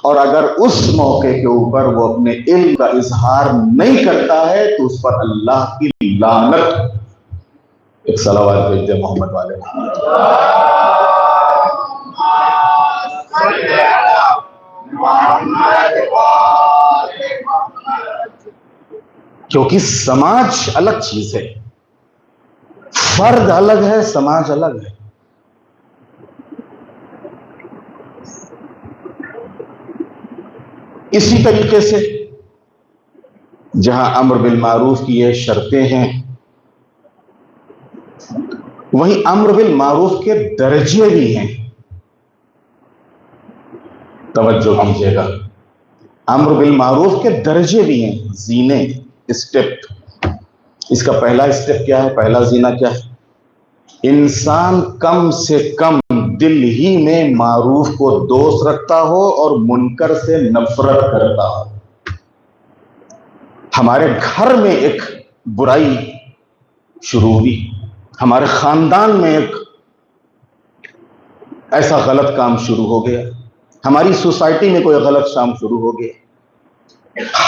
Speaker 3: اور اگر اس موقع کے اوپر وہ اپنے علم کا اظہار نہیں کرتا ہے تو اس پر اللہ کی لعنت۔ ایک صلوات بھیج دے محمد والے۔ کیونکہ سماج الگ چیز ہے، فرد الگ ہے، سماج الگ ہے۔ اسی طریقے سے جہاں امر بالمعروف کی یہ شرطیں ہیں، وہیں امر بالمعروف کے درجے بھی ہیں۔ توجہ کیجیے گا، امر بالمعروف کے درجے بھی ہیں، زینے، اسٹیپ۔ اس کا پہلا اسٹیپ کیا ہے؟ پہلا زینہ کیا ہے؟ انسان کم سے کم دل ہی میں معروف کو دوست رکھتا ہو اور منکر سے نفرت کرتا ہو۔ ہمارے گھر میں ایک برائی شروع ہوئی، ہمارے خاندان میں ایک ایسا غلط کام شروع ہو گیا، ہماری سوسائٹی میں کوئی غلط کام شروع ہو گیا،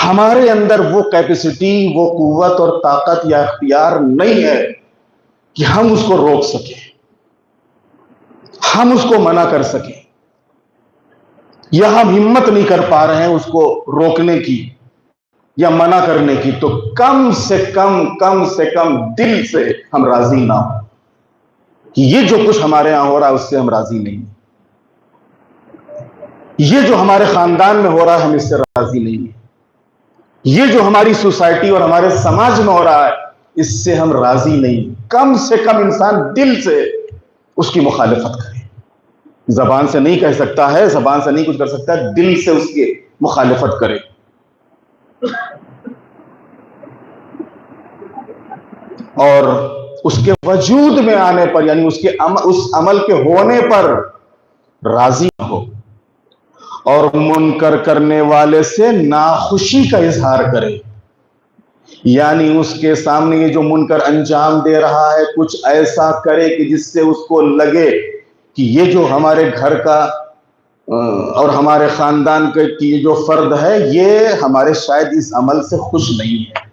Speaker 3: ہمارے اندر وہ کیپیسٹی، وہ قوت اور طاقت یا اختیار نہیں ہے کہ ہم اس کو روک سکیں، ہم اس کو منع کر سکیں، یا ہم ہمت نہیں کر پا رہے ہیں اس کو روکنے کی یا منع کرنے کی، تو کم سے کم دل سے ہم راضی نہ ہوں کہ یہ جو کچھ ہمارے ہاں ہو رہا ہے اس سے ہم راضی نہیں ہیں، یہ جو ہمارے خاندان میں ہو رہا ہے ہم اس سے راضی نہیں ہیں، یہ جو ہماری سوسائٹی اور ہمارے سماج میں ہو رہا ہے اس سے ہم راضی نہیں۔ کم سے کم انسان دل سے اس کی مخالفت کرے، زبان سے نہیں کہہ سکتا ہے، زبان سے نہیں کچھ کر سکتا ہے، دل سے اس کی مخالفت کرے۔ اور اس کے وجود میں آنے پر، یعنی اس عمل کے ہونے پر راضی نہ ہو، اور منکر کرنے والے سے ناخوشی کا اظہار کرے، یعنی اس کے سامنے یہ جو منکر انجام دے رہا ہے کچھ ایسا کرے کہ جس سے اس کو لگے کہ یہ جو ہمارے گھر کا اور ہمارے خاندان کا یہ جو فرد ہے یہ ہمارے شاید اس عمل سے خوش نہیں ہے،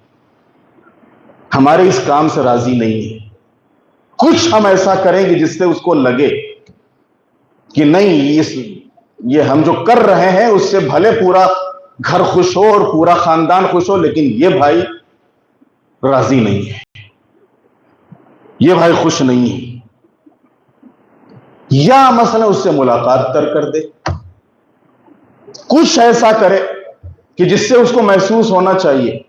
Speaker 3: ہمارے اس کام سے راضی نہیں ہے، کچھ ہم ایسا کریں گے جس سے اس کو لگے کہ نہیں، یہ ہم جو کر رہے ہیں اس سے بھلے پورا گھر خوش ہو اور پورا خاندان خوش ہو، لیکن یہ بھائی راضی نہیں ہے، یہ بھائی خوش نہیں ہے، یا مثلا اس سے ملاقات ترک کر دے، کچھ ایسا کرے کہ جس سے اس کو محسوس ہونا چاہیے،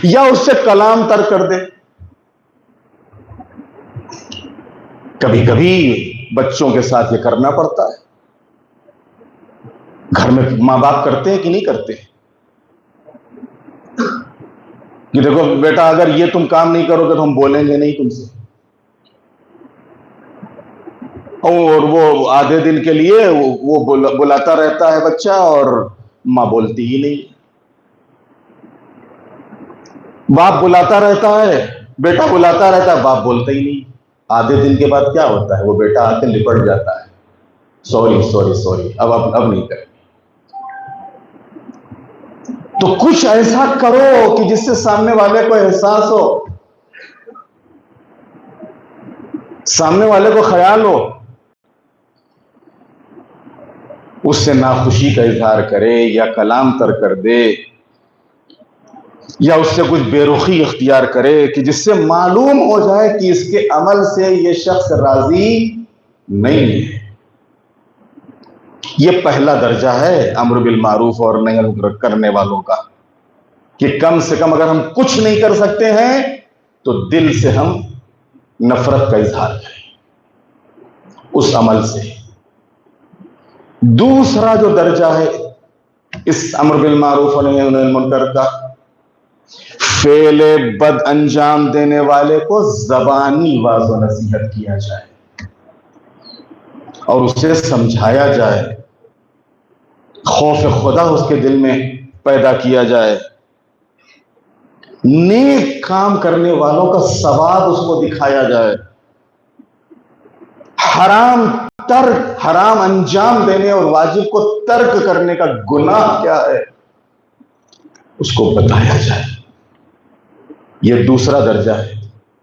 Speaker 3: یا اس سے کلام تر کر دے۔ کبھی کبھی بچوں کے ساتھ یہ کرنا پڑتا ہے۔ گھر میں ماں باپ کرتے ہیں کہ نہیں کرتے کہ دیکھو بیٹا اگر یہ تم کام نہیں کرو گے تو ہم بولیں گے نہیں تم سے، اور وہ آدھے دن کے لیے وہ بلاتا رہتا ہے بچہ اور ماں بولتی ہی نہیں، باپ بلاتا رہتا ہے، بیٹا بلاتا رہتا ہے، باپ بولتا ہی نہیں۔ آدھے دن کے بعد کیا ہوتا ہے، وہ بیٹا آ کے لپٹ جاتا ہے، سوری سوری سوری، اب نہیں کریں۔ تو کچھ ایسا کرو کہ جس سے سامنے والے کو احساس ہو، سامنے والے کو خیال ہو، اس سے ناخوشی کا اظہار کرے یا کلام تر کر دے یا اس سے کچھ بے رخی اختیار کرے کہ جس سے معلوم ہو جائے کہ اس کے عمل سے یہ شخص راضی نہیں ہے۔ یہ پہلا درجہ ہے امر بالمعروف اور نہی عن المنکر کرنے والوں کا، کہ کم سے کم اگر ہم کچھ نہیں کر سکتے ہیں تو دل سے ہم نفرت کا اظہار کریں اس عمل سے۔ دوسرا جو درجہ ہے اس امر بالمعروف اور نہی عن المنکر کا، فعل بد انجام دینے والے کو زبانی واعظ و نصیحت کیا جائے اور اسے سمجھایا جائے، خوف خدا اس کے دل میں پیدا کیا جائے، نیک کام کرنے والوں کا ثواب اس کو دکھایا جائے، حرام انجام دینے اور واجب کو ترک کرنے کا گناہ کیا ہے اس کو بتایا جائے۔ یہ دوسرا درجہ ہے۔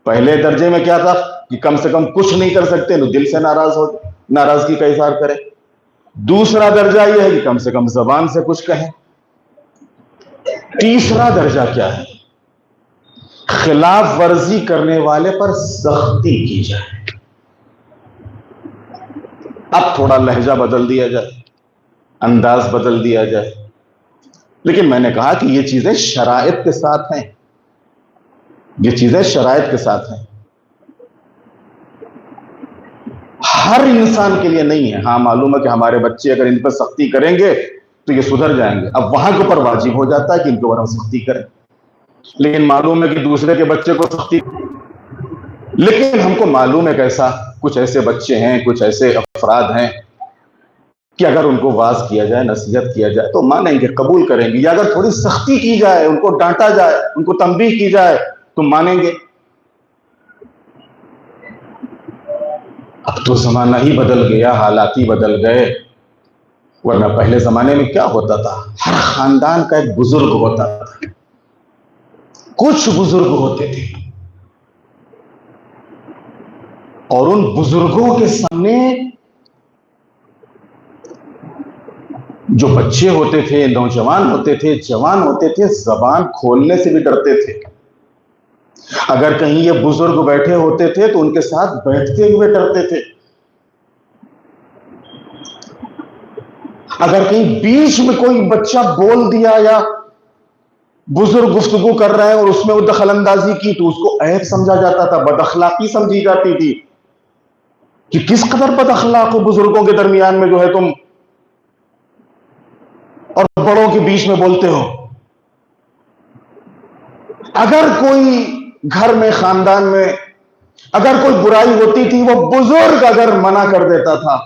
Speaker 3: پہلے درجے میں کیا تھا کہ کم سے کم کچھ نہیں کر سکتے تو دل سے ناراضگی کا اظہار کرے۔ دوسرا درجہ یہ ہے کہ کم سے کم زبان سے کچھ کہیں۔ تیسرا درجہ کیا ہے؟ خلاف ورزی کرنے والے پر سختی کی جائے۔ اب تھوڑا لہجہ بدل دیا جائے، انداز بدل دیا جائے، لیکن میں نے کہا کہ یہ چیزیں شرائط کے ساتھ ہیں، یہ چیزیں شرائط کے ساتھ ہیں، ہر انسان کے لیے نہیں ہے۔ ہاں معلوم ہے کہ ہمارے بچے اگر ان پر سختی کریں گے تو یہ سدھر جائیں گے، اب وہاں کے اوپر واجب ہو جاتا ہے کہ ان کے اوپر ہم سختی کریں، لیکن معلوم ہے کہ دوسرے کے بچے کو سختی، لیکن ہم کو معلوم ہے کہ کچھ ایسے بچے ہیں، کچھ ایسے افراد ہیں کہ اگر ان کو واعظ کیا جائے، نصیحت کیا جائے تو مانیں گے، قبول کریں گے، یا اگر تھوڑی سختی کی جائے، ان کو ڈانٹا جائے، ان کو تنبیہ کی جائے تو مانیں گے۔ اب تو زمانہ ہی بدل گیا، حالات ہی بدل گئے، ورنہ پہلے زمانے میں کیا ہوتا تھا؟ ہر خاندان کا ایک بزرگ ہوتا تھا، کچھ بزرگ ہوتے تھے، اور ان بزرگوں کے سامنے جو بچے ہوتے تھے، نوجوان ہوتے تھے، جوان ہوتے تھے، زبان کھولنے سے بھی ڈرتے تھے۔ اگر کہیں یہ بزرگ بیٹھے ہوتے تھے تو ان کے ساتھ بیٹھتے ہوئے ڈرتے تھے۔ اگر کہیں بیچ میں کوئی بچہ بول دیا یا بزرگ گفتگو کر رہے ہیں اور اس میں وہ دخل اندازی کی تو اس کو عیب سمجھا جاتا تھا، بد اخلاقی سمجھی جاتی تھی کہ کس قدر بد اخلاق ہو، بزرگوں کے درمیان میں جو ہے تم اور بڑوں کے بیچ میں بولتے ہو۔ اگر کوئی گھر میں، خاندان میں اگر کوئی برائی ہوتی تھی، وہ بزرگ اگر منع کر دیتا تھا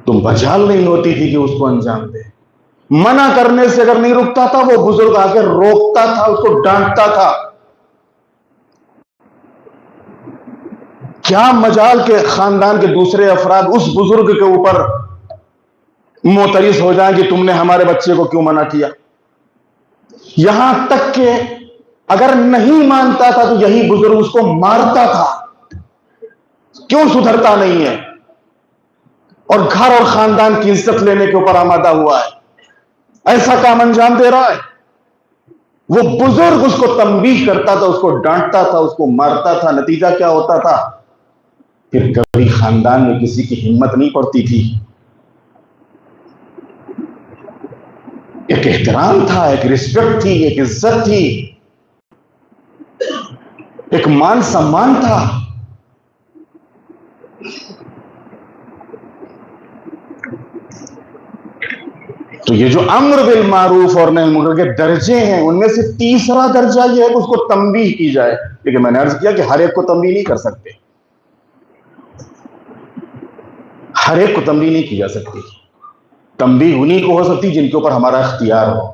Speaker 3: تو مجال نہیں ہوتی تھی کہ اس کو انجام دے۔ منع کرنے سے اگر نہیں رکتا تھا، وہ بزرگ آ کے روکتا تھا، اس کو ڈانٹتا تھا۔ کیا مجال کے خاندان کے دوسرے افراد اس بزرگ کے اوپر معترض ہو جائیں کہ تم نے ہمارے بچے کو کیوں منع کیا؟ یہاں تک کہ اگر نہیں مانتا تھا تو یہی بزرگ اس کو مارتا تھا، کیوں سدھرتا نہیں ہے، اور گھر اور خاندان کی عزت لینے کے اوپر آمادہ ہوا ہے، ایسا کام انجام دے رہا ہے۔ وہ بزرگ اس کو تنبیہ کرتا تھا، اس کو ڈانٹتا تھا، اس کو مارتا تھا، نتیجہ کیا ہوتا تھا؟ پھر کبھی خاندان میں کسی کی ہمت نہیں پڑتی تھی ایک احترام تھا، ایک رسپیکٹ تھی، ایک عزت تھی، ایک مان سمان تھا. تو یہ جو امر بالمعروف اور نہی عن المنکر کے درجے ہیں، ان میں سے تیسرا درجہ یہ ہے کہ اس کو تنبیہ کی جائے. لیکن میں نے عرض کیا کہ ہر ایک کو تنبیہ نہیں کر سکتے، ہر ایک کو تنبیہ نہیں کی جا سکتی. تنبیہ انہی کو ہو سکتی جن کے اوپر ہمارا اختیار ہو،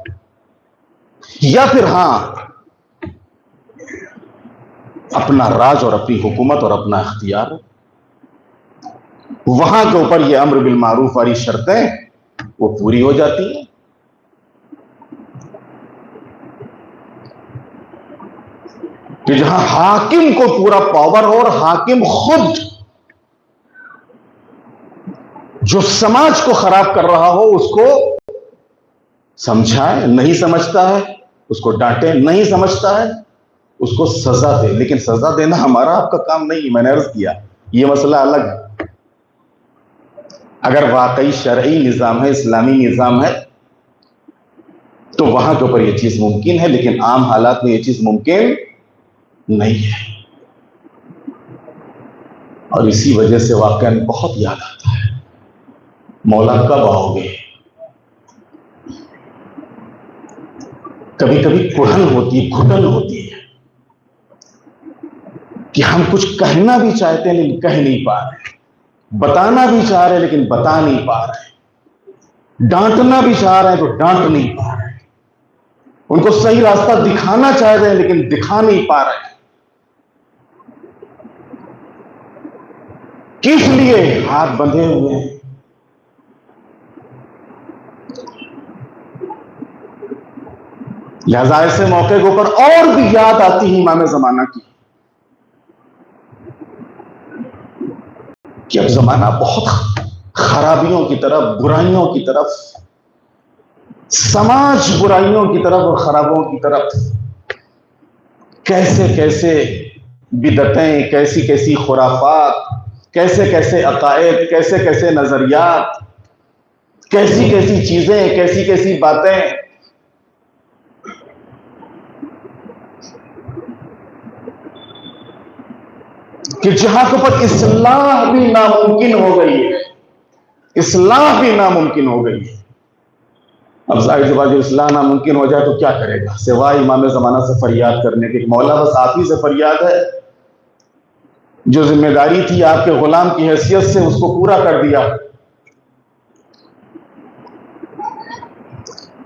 Speaker 3: یا پھر ہاں اپنا راج اور اپنی حکومت اور اپنا اختیار ہو، وہاں کے اوپر یہ امر بالمعروف والی شرطیں وہ پوری ہو جاتی ہیں. کہ جہاں حاکم کو پورا پاور ہو اور حاکم خود جو سماج کو خراب کر رہا ہو اس کو سمجھائے، نہیں سمجھتا ہے اس کو ڈانٹے، نہیں سمجھتا ہے اس کو سزا دے. لیکن سزا دینا ہمارا آپ کا کام نہیں. میں نے عرض کیا یہ مسئلہ الگ ہے. اگر واقعی شرعی نظام ہے، اسلامی نظام ہے، تو وہاں کے اوپر یہ چیز ممکن ہے. لیکن عام حالات میں یہ چیز ممکن نہیں ہے. اور اسی وجہ سے واقعاً بہت یاد آتا ہے مولا کب آؤ گے. کبھی کبھی کڑھن ہوتی ہے، گھٹن ہوتی ہے کہ ہم کچھ کہنا بھی چاہتے ہیں لیکن کہہ نہیں پا رہے، بتانا بھی چاہ رہے لیکن بتا نہیں پا رہے، ڈانٹنا بھی چاہ رہے ہیں تو ڈانٹ نہیں پا رہے، ان کو صحیح راستہ دکھانا چاہ رہے ہیں لیکن دکھا نہیں پا رہے. کس لیے؟ ہاتھ بندھے ہوئے ہیں. لہذا ایسے موقع کے اوپر اور بھی یاد آتی ہے امام زمانہ کی کہ اب زمانہ بہت خرابیوں کی طرف، برائیوں کی طرف، سماج برائیوں کی طرف اور خرابوں کی طرف، کیسے کیسے بدعتیں، کیسی کیسی خرافات، کیسے کیسے عقائد، کیسے کیسے نظریات، کیسی کیسی چیزیں، کیسی کیسی باتیں. کہ جہاں کے اوپر اصلاح بھی ناممکن ہو گئی ہے، اصلاح بھی ناممکن ہو گئی ہے. اب ظاہر سی بات ہے اصلاح ناممکن ہو جائے تو کیا کرے گا سوائے امام زمانہ سے فریاد کرنے کے. مولا بس آپ ہی سے فریاد ہے، جو ذمہ داری تھی آپ کے غلام کی حیثیت سے اس کو پورا کر دیا.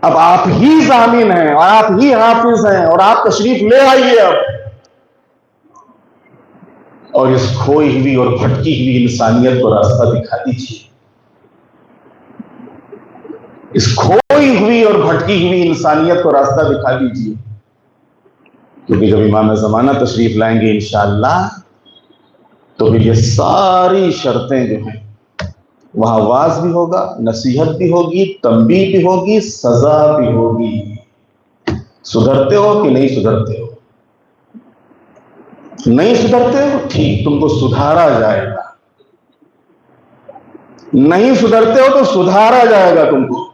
Speaker 3: اب آپ ہی ضامن ہیں اور آپ ہی حافظ ہیں اور آپ تشریف لے آئیے اب، اور اس کھوئی ہوئی اور بھٹکی ہوئی انسانیت کو راستہ دکھا دیجیے. اس کھوئی ہوئی اور بھٹکی ہوئی انسانیت کو راستہ دکھا دیجیے. کیونکہ جب امام زمانہ تشریف لائیں گے انشاءاللہ تو پھر یہ ساری شرطیں جو ہیں وہاں واز بھی ہوگا، نصیحت بھی ہوگی، تنبیہ بھی ہوگی، سزا بھی ہوگی. سدھرتے ہو کہ نہیں سدھرتے ہو؟ نہیں سدھرتے ہو ٹھیک، تم کو سدھارا جائے گا. نہیں سدھرتے ہو تو سدھارا جائے گا تم کو.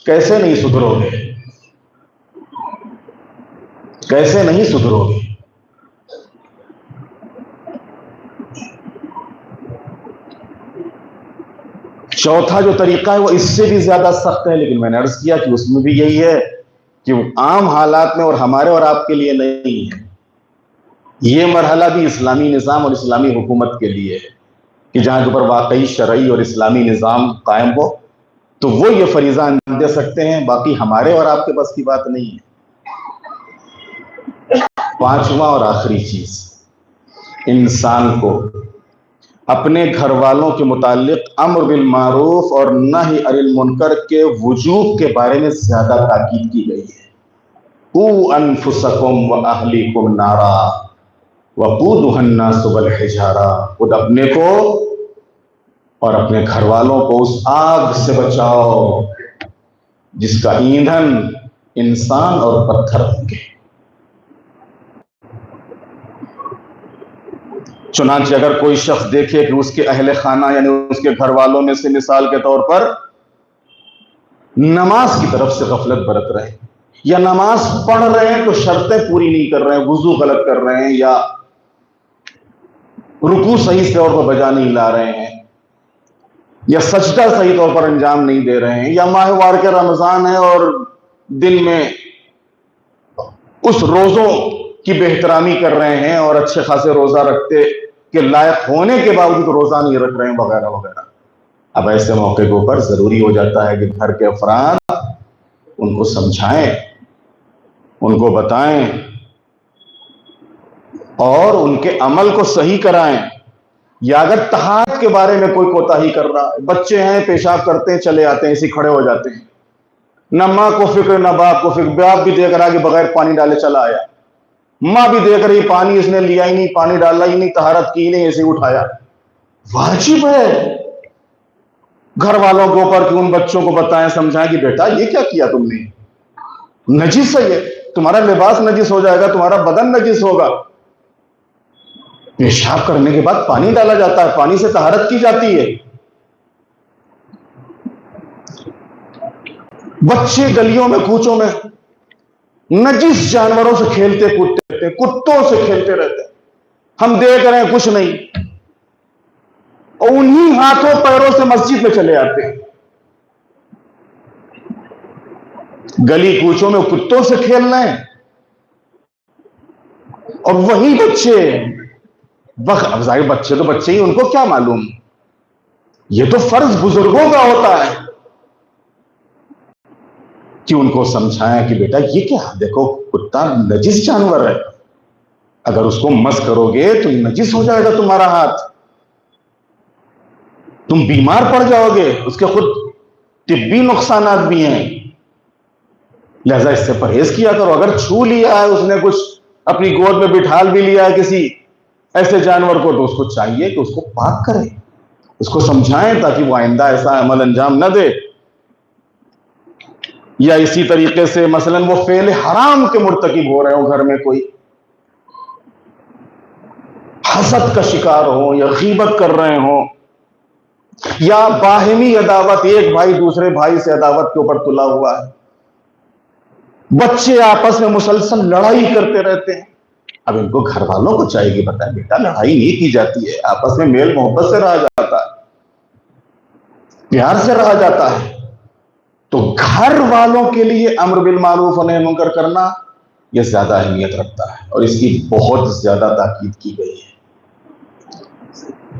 Speaker 3: کیسے نہیں سدھرو گے؟ کیسے نہیں سدھرو گے؟ چوتھا جو طریقہ ہے وہ اس سے بھی زیادہ سخت ہے، لیکن میں نے عرض کیا کہ اس میں بھی یہی ہے کہ عام حالات میں اور ہمارے اور آپ کے لیے نہیں ہے. یہ مرحلہ بھی اسلامی نظام اور اسلامی حکومت کے لیے ہے کہ جہاں کے اوپر واقعی شرعی اور اسلامی نظام قائم ہو تو وہ یہ فریضہ انجام دے سکتے ہیں. باقی ہمارے اور آپ کے بس کی بات نہیں ہے. پانچواں اور آخری چیز، انسان کو اپنے گھر والوں کے متعلق امر بالمعروف اور نہی عن المنکر کے وجوب کے بارے میں زیادہ تاکید کی گئی ہے. قوا انفسکم واہلیکم نارا وقودها الناس والحجارہ. خود اپنے کو اور اپنے گھر والوں کو اس آگ سے بچاؤ جس کا ایندھن انسان اور پتھر ہوں گے. چنانچہ اگر کوئی شخص دیکھے کہ اس کے اہل خانہ یعنی اس کے گھر والوں میں سے مثال کے طور پر نماز کی طرف سے غفلت برت رہے ہیں، یا نماز پڑھ رہے ہیں تو شرطیں پوری نہیں کر رہے ہیں، وضو غلط کر رہے ہیں، یا رکوع صحیح طور پر بجا نہیں لا رہے ہیں، یا سجدہ صحیح طور پر انجام نہیں دے رہے ہیں، یا ماہ مبارک رمضان ہے اور دن میں اس روزوں کی بے احترامی کر رہے ہیں اور اچھے خاصے روزہ رکھتے کے لائق ہونے کے باوجود روزہ نہیں رکھ رہے ہیں وغیرہ وغیرہ۔ اب ایسے موقع کے اوپر ضروری ہو جاتا ہے کہ گھر کے افراد ان کو سمجھائیں، ان کو بتائیں اور ان کے عمل کو صحیح کرائیں۔ یا اگر طہارت کے بارے میں کوئی کوتاہی کر رہا ہے، بچے ہیں پیشاب کرتے ہیں چلے آتے ہیں، اسی کھڑے ہو جاتے ہیں، نہ ماں کو فکر نہ باپ کو فکر، باپ بھی دیکھ رہا کہ بغیر پانی ڈالے چلا آیا، ماں بھی دیکھ رہی پانی اس نے لیا ہی نہیں، پانی ڈالا ہی نہیں، طہارت کی ہی نہیں، ایسے اٹھایا۔ واجب ہے گھر والوں کے اوپر کہ ان بچوں کو بتائیں سمجھائیں کہ بیٹا یہ کیا کیا تم نے، نجس ہے یہ، تمہارا لباس نجس ہو جائے گا، تمہارا بدن نجس ہوگا۔ پیشاب کرنے کے بعد پانی ڈالا جاتا ہے، پانی سے طہارت کی جاتی ہے۔ بچے گلیوں میں کوچوں میں نجس جانوروں سے کھیلتے کودتے رہتے ہیں، کتوں سے کھیلتے رہتے ہیں، ہم دیکھ رہے ہیں کچھ نہیں، اور انہی ہاتھوں پیروں سے مسجد میں چلے آتے ہیں۔ گلی کوچوں میں کتوں سے کھیل رہے ہیں اور وہی بچے ظاہر بچے تو بچے ہی، ان کو کیا معلوم، یہ تو فرض بزرگوں کا ہوتا ہے کہ ان کو سمجھائیں کہ بیٹا یہ کیا، دیکھو کتا نجس جانور ہے، اگر اس کو مس کرو گے تو نجس ہو جائے گا تمہارا ہاتھ، تم بیمار پڑ جاؤ گے، اس کے خود طبی نقصانات بھی ہیں، لہذا اس سے پرہیز کیا کرو۔ اگر چھو لیا ہے اس نے، کچھ اپنی گود میں بٹھال بھی لیا ہے کسی ایسے جانور کو، تو اس کو چاہیے کہ اس کو پاک کرے، اس کو سمجھائیں تاکہ وہ آئندہ ایسا عمل انجام نہ دے۔ یا اسی طریقے سے مثلا وہ فعل حرام کے مرتکب ہو رہے ہوں، گھر میں کوئی حسد کا شکار ہو یا غیبت کر رہے ہوں، یا باہمی عداوت، ایک بھائی دوسرے بھائی سے عداوت کے اوپر تلا ہوا ہے، بچے آپس میں مسلسل لڑائی کرتے رہتے ہیں۔ اب ان کو گھر والوں کو چاہیے کہ بتائیں بیٹا لڑائی نہیں کی جاتی ہے، آپس میں میل محبت سے رہا جاتا ہے، پیار سے رہا جاتا ہے۔ تو گھر والوں کے لیے امر بالمعروف و نہی عن المنکر کرنا یہ زیادہ اہمیت رکھتا ہے، اور اس کی بہت زیادہ تاکید کی گئی ہے،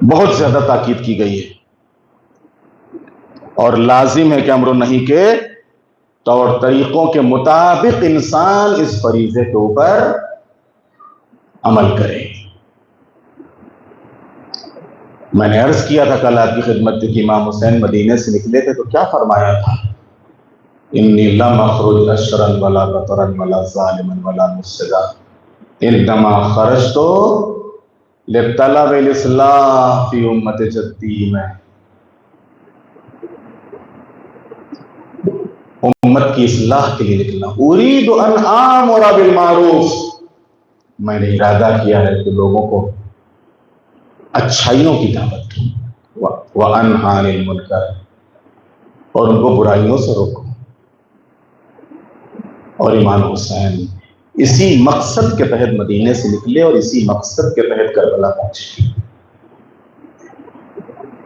Speaker 3: بہت زیادہ تاکید کی گئی ہے، اور لازم ہے کہ امر و نہی کے طور طریقوں کے مطابق انسان اس فریضے کے اوپر عمل کرے۔ میں نے عرض کیا تھا کل آپ کی خدمت کہ امام حسین مدینے سے نکلے تھے تو کیا فرمایا تھا، انی لم اخرج اشرا ولا بطرا ولا ظالما ولا مفسدا انما خرجت لطلب الاصلاح فی امت جدی، میں امت کی اصلاح کے لیے نکلا، اريد ان آمر بالمعروف، میں نے ارادہ کیا ہے کہ لوگوں کو اچھائیوں کی دعوت دوں، وانہی عن المنکر، اور ان کو برائیوں سے روکوں۔ اور امام حسین اسی مقصد کے تحت مدینے سے نکلے اور اسی مقصد کے تحت کربلا پہنچے۔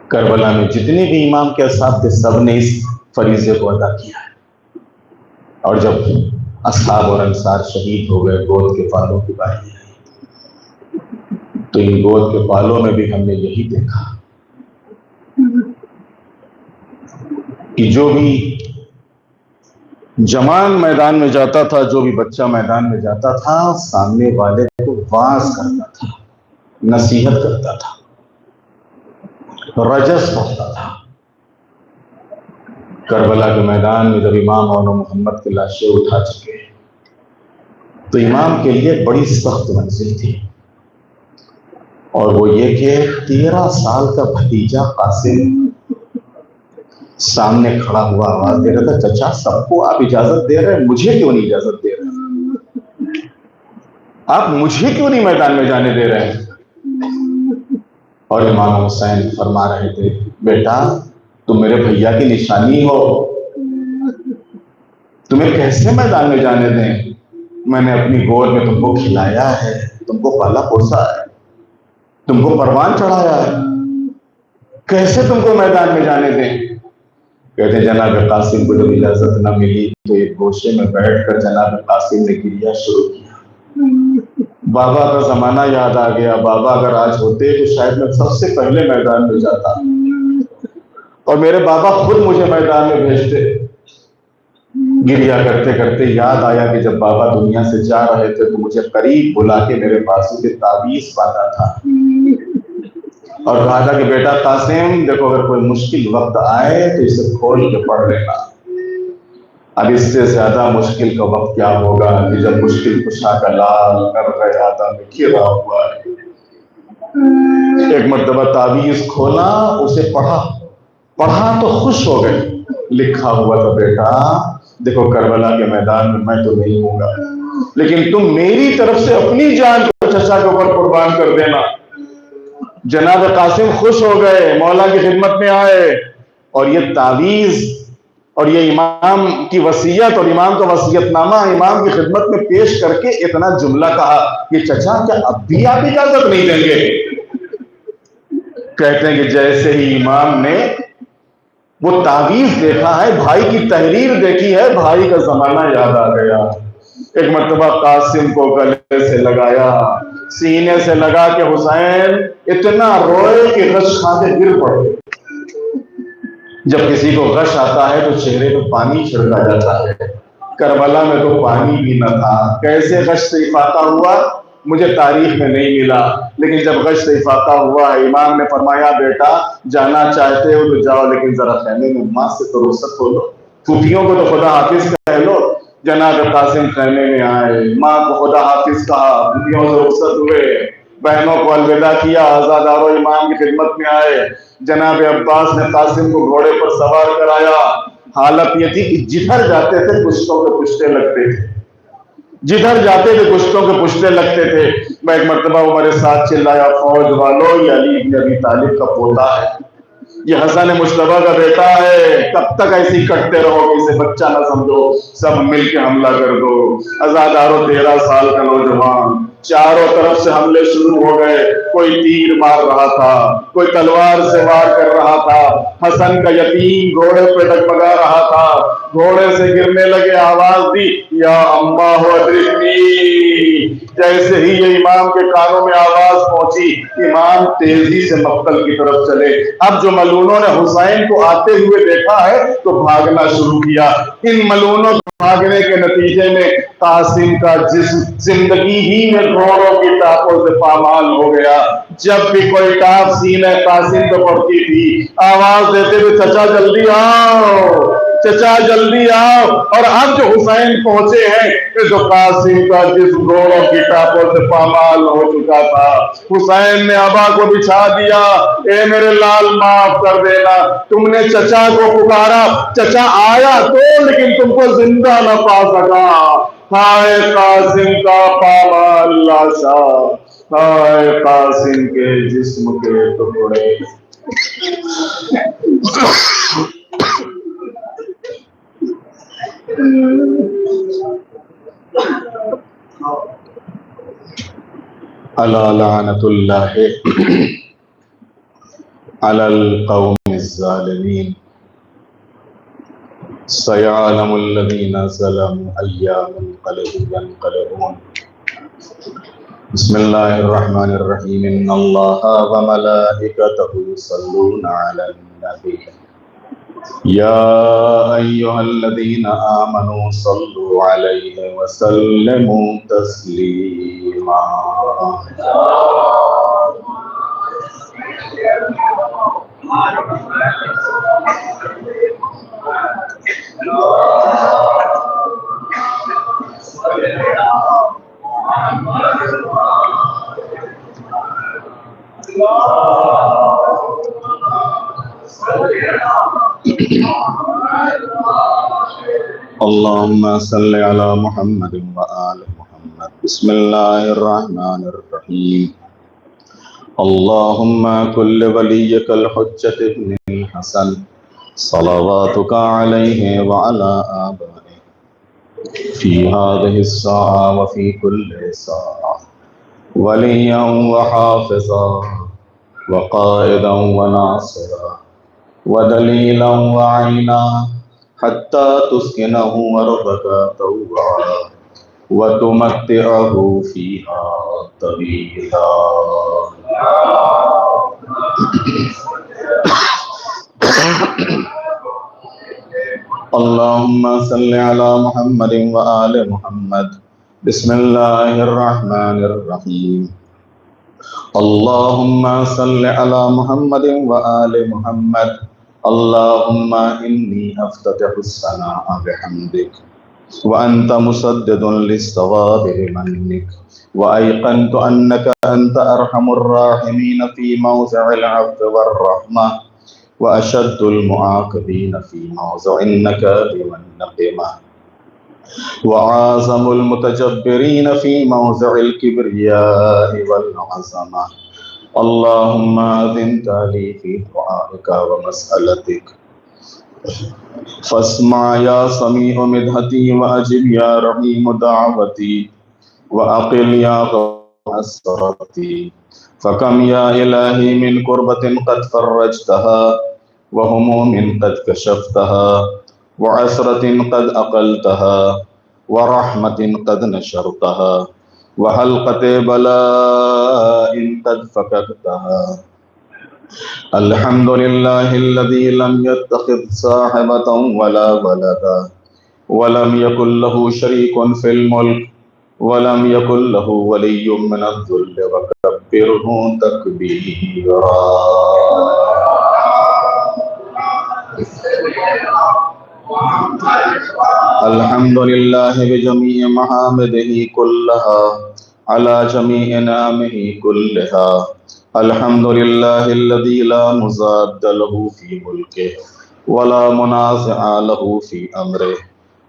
Speaker 3: کربلا میں جتنے بھی امام کے اصحاب تھے سب نے اس فریضے کو ادا کیا ہے، اور جب اصحاب اور انصار شہید ہو گئے، گود کے پالوں کی باری آئی، تو ان گود کے پالوں میں بھی ہم نے یہی دیکھا کہ جو بھی جوان میدان میں جاتا تھا، جو بھی بچہ میدان میں جاتا تھا، سامنے والے کو واعظ کرتا تھا، نصیحت کرتا تھا، رجس پڑھتا تھا۔ کربلا کے میدان میں جب امام مولانا محمد کی لاشیں اٹھا چکے تو امام کے لیے بڑی سخت منزل تھی، اور وہ یہ کہ 13 سال کا بھتیجا قاسم سامنے کھڑا ہوا آواز دے رہا تھا، چچا سب کو آپ اجازت دے رہے ہیں، مجھے کیوں نہیں اجازت دے رہے، آپ مجھے کیوں نہیں میدان میں جانے دے رہے ہیں؟ اور امام حسین فرما رہے تھے، بیٹا تم میرے بھیا کی نشانی ہو، تمہیں کیسے میدان میں جانے دیں؟ میں نے اپنی گود میں تم کو کھلایا ہے، تم کو پالا پوسا ہے، تم کو پروان چڑھایا ہے، کیسے تم کو میدان میں جانے دیں؟ کہتے ہیں جناب قاسم کو جب اجازت نہ ملی تو ایک گوشے میں بیٹھ کر جناب قاسم نے گریہ شروع کیا۔ بابا کا زمانہ یاد آ گیا، بابا اگر آج ہوتے تو شاید میں سب سے پہلے میدان میں جاتا، اور میرے بابا خود مجھے میدان میں بھیجتے۔ گریہ کرتے کرتے یاد آیا کہ جب بابا دنیا سے جا رہے تھے تو مجھے قریب بلا کے میرے بازو کے تعویذ باندھا تھا اور کہا تھا کہ بیٹا قاسم دیکھو، اگر کوئی مشکل وقت آئے تو اسے کھول کے پڑھ لینا۔ اب اس سے زیادہ مشکل کا وقت کیا ہوگا کہ جب مشکل کشا کا لال کر رہا تھا میں گھرا ہوا ہے۔ ایک مرتبہ تعویذ کھولا، اسے پڑھا تو خوش ہو گئے۔ لکھا ہوا تھا بیٹا دیکھو، کربلا کے میدان میں تو نہیں ہوں گا، لیکن تم میری طرف سے اپنی جان کو چچا کے اوپر قربان کر دینا۔ جناب قاسم خوش ہو گئے، مولا کی خدمت میں آئے، اور یہ تعویذ اور یہ امام کی وصیت اور امام کا وصیت نامہ امام کی خدمت میں پیش کر کے اتنا جملہ کہا کہ چچا کیا اب بھی آپ اجازت نہیں دیں گے؟ کہتے ہیں کہ جیسے ہی امام نے وہ تعویذ دیکھا ہے، بھائی کی تحریر دیکھی ہے، بھائی کا زمانہ یاد آ گیا۔ ایک مرتبہ قاسم کو گلے سے لگایا، سینے سے لگا کے حسین اتنا روئے کہ غش کھا کے گر پڑے۔ جب کسی کو غش آتا ہے تو چہرے پہ پانی چھڑکا جاتا ہے، کربلا میں تو پانی بھی نہ تھا۔ کیسے غش سے افاقہ ہوا مجھے تاریخ میں نہیں ملا، لیکن جب غش سے افاقہ ہوا امام نے فرمایا بیٹا جانا چاہتے ہو تو جاؤ، لیکن ذرا خیمے میں ماں سے تو رخصت ہو لو، پھوپھیوں کو تو خدا حافظ کہہ لو۔ جناب قاسم خیمے میں آئے، ماں کو خدا حافظ کہا، پھوپھیوں سے رخصت ہوئے، بہنوں کو الوداع کیا، آزادارو امام کی خدمت میں آئے۔ جناب عباس نے قاسم کو گھوڑے پر سوار کرایا۔ حالت یہ تھی کہ جدھر جاتے تھے پشتوں کے پشتے لگتے تھے، جدھر جاتے تھے پشتوں کے پشتے لگتے تھے۔ میں ایک مرتبہ وہ میرے ساتھ چلایا فوج والو یہ علی بن ابی طالب کا پوتا ہے، یہ حسن مجتبیٰ کا بیٹا ہے، کب تک ایسی کٹتے رہو کہ اسے بچہ نہ سمجھو، سب مل کے حملہ کر دو۔ آزادارو 13 سال کا نوجوان، چاروں طرف سے حملے شروع ہو گئے، کوئی تیر مار رہا تھا، کوئی تلوار سے وار کر رہا تھا۔ حسن کا یتیم گھوڑے پہ ڈگمگا رہا تھا، گھوڑے سے گرنے لگے، آواز دی یا اماہ ادرکنی۔ جیسے ہی یہ امام کے کانوں میں آواز پہنچی، امام تیزی سے مقتل کی طرف چلے۔ اب جو ملعونوں نے حسین کو آتے ہوئے دیکھا ہے تو بھاگنا شروع کیا۔ ان ملعونوں کے بھاگنے کے نتیجے میں قاسم کا جسم زندگی ہی میں گھوڑوں کی ٹاپوں سے پامال ہو گیا۔ جب بھی کوئی ٹاپ سینہ قاسم کو پڑتی تھی آواز دیتے ہوئے چچا جلدی آؤ، چچا جلدی آؤ۔ اور اب جو حسین پہنچے ہیں کہ جو قاسم کا جسم گھوڑوں کی ٹاپوں سے پامال ہو چکا تھا، حسین نے ابا کو بچھا دیا، اے میرے لال معاف کر دینا، تم نے چچا کو پکارا، چچا آیا تو لیکن تم کو زندہ نہ پا سکا۔ ہائے قاسم کا پامال لاشا، ہائے قاسم کے جسم کے ٹکڑے۔ الا لعنت اللہ علی القوم الظالمین، سیعلم الذین ظلموا ای منقلب ینقلبون۔ بسم اللہ الرحمن الرحیم، ان اللہ وملائکتہ یصلون علی النبی یا ایہا الذین آمنوا صلوا علیہ وسلموا تسلیما۔ اللہم صلی علی محمد وآل محمد۔ بسم اللہ الرحمن الرحیم، اللہم کل ولیک الحجۃ ابن الحسن صلواتک علیہ وعلی آبائہ في هذه الساعة وفي كل ساعة وليا وحافظا وقائدا وناصرا ودليلا وعينا حتى تسكنه أرضك طوعا وتمتعه فيها طويلا. اللهم صل على محمد وآل محمد. بسم الله الرحمن الرحيم. اللهم صل على محمد وآل محمد. اللهم إني أفتتح الثناء بحمدك وأنت مسدد للصواب بمنك وأيقنت أنك أنت أرحم الراحمين في موضع العفو والرحمة وأشد المعاقبين في موضع النكال والنقمة وأعظم المتجبرين في موضع الكبرياء والعظمة. اللهم أذنت لي في دعائك ومسألتك فاسمع يا سميع مدحتي وأجب يا رحيم دعوتي وأقل يا غفور حسرتي. فكم يا إلهي من كربة قد فرجتها وهموم قد كشفتها وعسرة قد أقلتها ورحمة قد نشرتها وحلقة بلاء قد فككتها. الحمد لله الذي لم يتخذ صاحبة ولا ولدا ولم يكن له شريك في الملك ولم يكن له ولي من الذل وكبره تكبيرا. الحمد لله بجميع محامده كلها على جميع نعمه كلها. الحمد لله الذي لا مضاد له في ملكه ولا منازع له في أمره.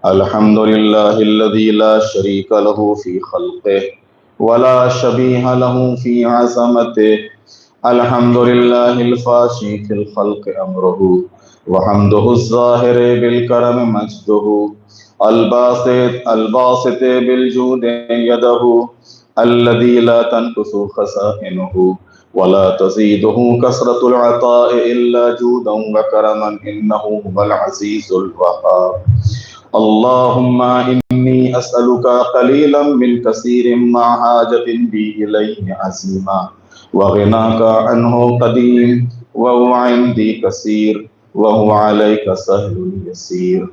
Speaker 3: الحمد لله الذي لا شريك له في خلقه ولا شبيه له في عظمته. الحمد لله الفاشي في الخلق أمره وحمده الظاهر بالكرم مجده الباسط بالجود يده الذي لا تنقص خزائنه ولا تزيده كثرة العطاء إلا جودا وكرما إنه هو العزيز الوهاب. اللهم إني أسألك قليلا من كثير مع حاجة بي إليه عزيما وغناك عنه قديم وهو عندي كثير وهو عليك سهل يسير.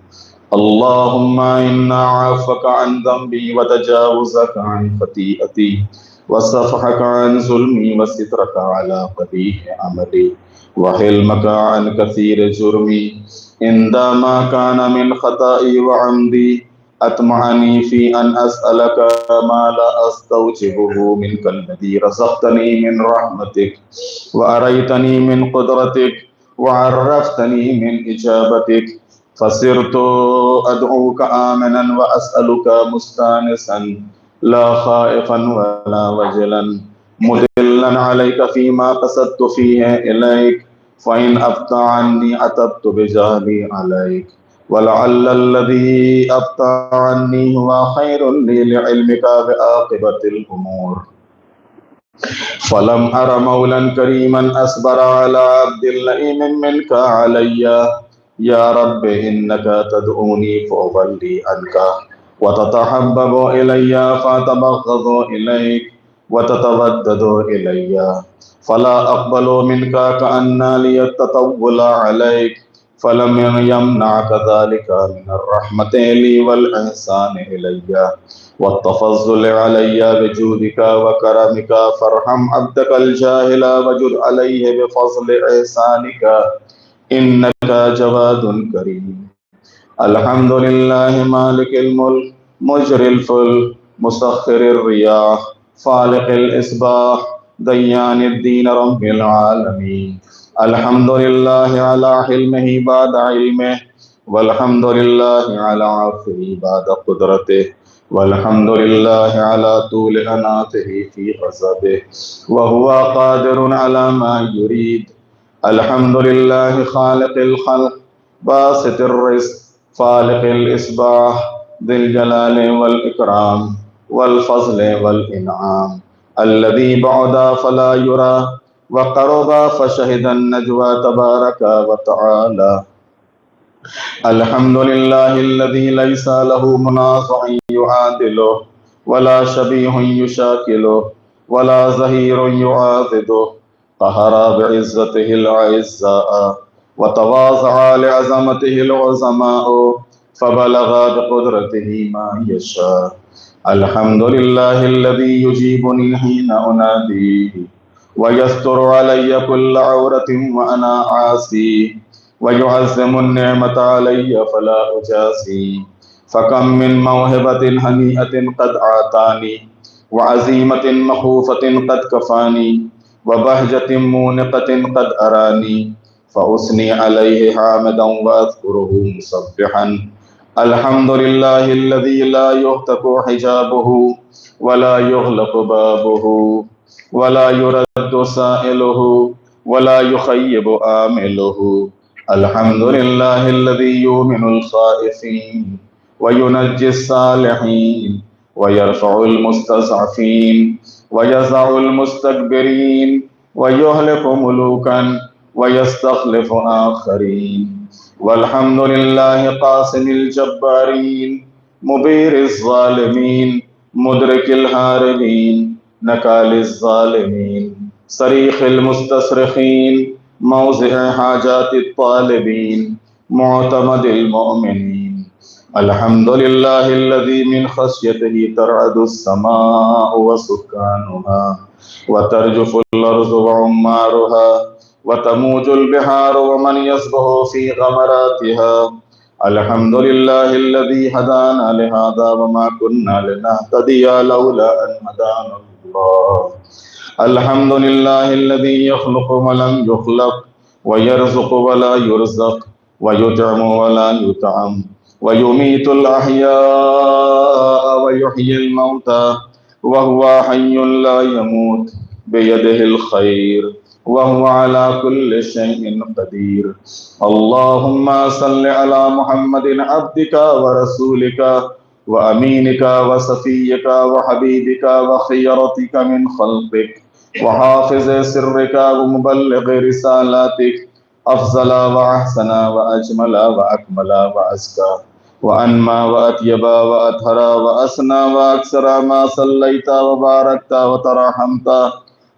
Speaker 3: اللهم إنا عافك عن ذنبي وتجاوزك عن خطيئتي وصفحك عن ظلمي وسترك على قبيح عملي وحلمك عن كثير جرمي عندما كان من خطئي وعمدي أطمعني في أن أسألك ما لا أستوجبه منك الذي رزقتني من رحمتك وأريتني من قدرتك وعرفتني من إجابتك فصرت أدعوك آمنا وأسألك مستانسا لا خائفا ولا وجلا مدلا عليك فيما قصدت فيه إليك فإن أبطأ عني أتبت بجهلي عليك ولعل الذي أبطأ عني هو خير لي لعلمك بعاقبة الأمور. فلم أر مولا كريما أصبر على عبد لئيم منك علي. يا رب إنك تدعوني فأولي عنك وتتحبب إلي فأتبغض إليك وتتودد إلي فلا أقبل منك كأن لي التطول عليك فلم يمنعك ذلك من الرحمة لي والإحسان إلي والتفضل علي بجودك وكرمك فارحم عبدك الجاهل وجد عليه بفضل إحسانك إنك جواد كريم. الحمد لله مالك الملك مجري الفلك مسخر الرياح فالق الإصباح ديان الدين رب العالمين. الحمد لله على حلمه بعد علمه والحمد لله على عفوه بعد قدرته والحمد لله على طول أناته في غضبه وهو قادر على ما يريد. الحمد لله خالق الخلق باسط الرزق فالق الإصباح ذي الجلال والإكرام والفضل والإنعام الذي بعد فلا يرى وقرب فشهد النجوى تبارك وتعالى. الحمد لله الذي ليس له منازع يعادله ولا شبيه يشاكله ولا ظهير يعاضده. قهر بعزته الأعزاء وتواضع لعظمته العظماء فبلغ بقدرته ما يشاء. الحمد لله الذي يجيبني حين أناديه ويستر علي كل عورة وأنا عاصي ويعزم النعمة علي فلا أجازي. فكم من موهبة هنيئة قد أعطاني وعزيمة مخوفة قد كفاني وبهجة مونقة قد أراني فأثني عليه حامدا وأذكره مسبحا. الحمد لله الذي لا يهتك حجابه ولا يغلق بابه ولا يرد سائله ولا يخيب آمله. الحمد لله الذي يؤمن الخائفين وينجي الصالحين ويرفع المستضعفين ويزع المستكبرين ويهلك ملوكا ويستخلف آخرين. والحمد لله قاسم الجبارين مبير الظالمين مدرك الهاربين نكال الظالمين صريخ المستصرخين موضع حاجات الطالبين معتمد المؤمنين. الحمد لله الذي من خشيته ترعد السماء وسكانها وترجف الأرض وعمارها وتموج البحار ومن يصبح في غمراتها. الحمد لله الذي هدانا لهذا وما كنا لنهتدي لولا أن هدانا الله. الحمد لله الذي يخلق ولم يخلق ويرزق ولا يرزق ويطعم ولا يطعم ويميت الأحياء ويحيي الموتى وهو حي لا يموت بيده الخير وهو على كل شيء قدير. اللهم صل على محمد عبدك ورسولك وأمينك وصفيك وحبيبك وخيرتك من خلقك وحافظ سرك ومبلغ رسالاتك أفضل وأحسن وأجمل وأكمل وأزكى وأنمى وأطيب وأطهر وأسنى وأكثر ما صليت وباركت وترحمت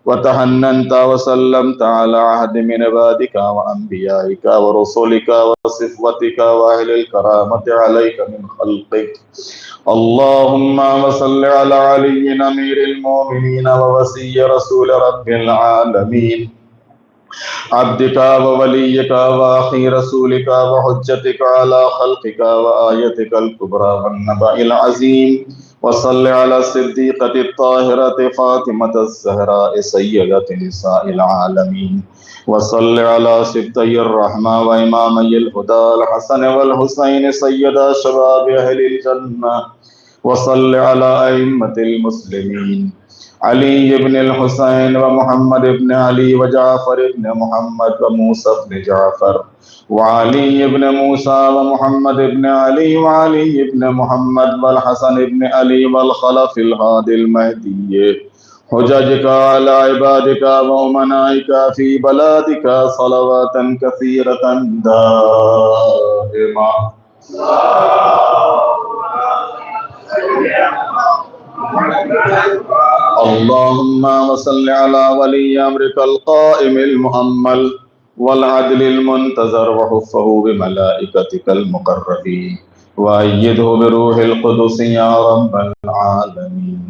Speaker 3: وتحننت وسلمت على عهد من عبادك وأنبيائك ورسلك وصفوتك وأهل الكرامة عليك من خلقك. اللهم وصل على علي أمير المؤمنين ووصي رسول رب العالمين عبدك ووليك وأخي رسولك وحجتك على خلقك وآيتك الكبرى والنبأ العظيم. وصل على الصديقة الطاهرة فاطمة الزهراء سيدة نساء العالمين. وصل على سبطي الرحمة وإمامي الهدى الحسن والحسين سيدا شباب أهل الجنة. وصل على أئمة المسلمين علي بن الحسين ومحمد بن علي وجعفر بن محمد وموسى بن جعفر وعلي بن موسى ومحمد بن علي وعلي بن محمد والحسن بن علي والخلف الهادي المهدي حججك على عبادك وأمنائك في بلادك صلوات كثيرة دائمة. اللهم وصل على ولي أمرك القائم المؤمل والعدل المنتظر وحفه بملائكتك المقربين وأيده بروح القدس يا رب العالمين.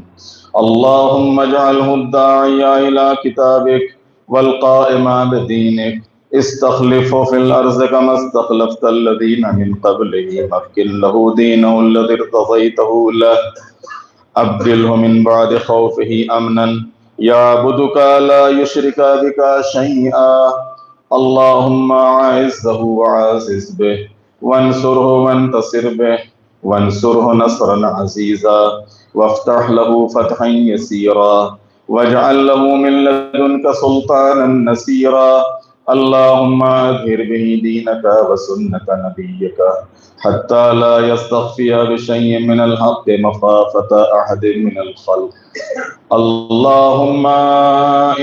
Speaker 3: اللهم اجعله الداعي إلى كتابك والقائم بدينك. استخلف في الأرض كما استخلفت الذين من قبله مكن له دينه الذي ارتضيته له. أبدله من بعد خوفه أمنا يعبدك لا يشرك بك شيئا. اللهم أعزه وعزز به وانصره وانتصر به وانصره نصرا عزيزا وافتح له فتحا يسيرا واجعل له من لدنك سلطانا نصيرا. اللهم أظهر به دينك وسنة نبيك حتى لا يستخفي بشيء من الحق مخافة أحد من الخلق. اللهم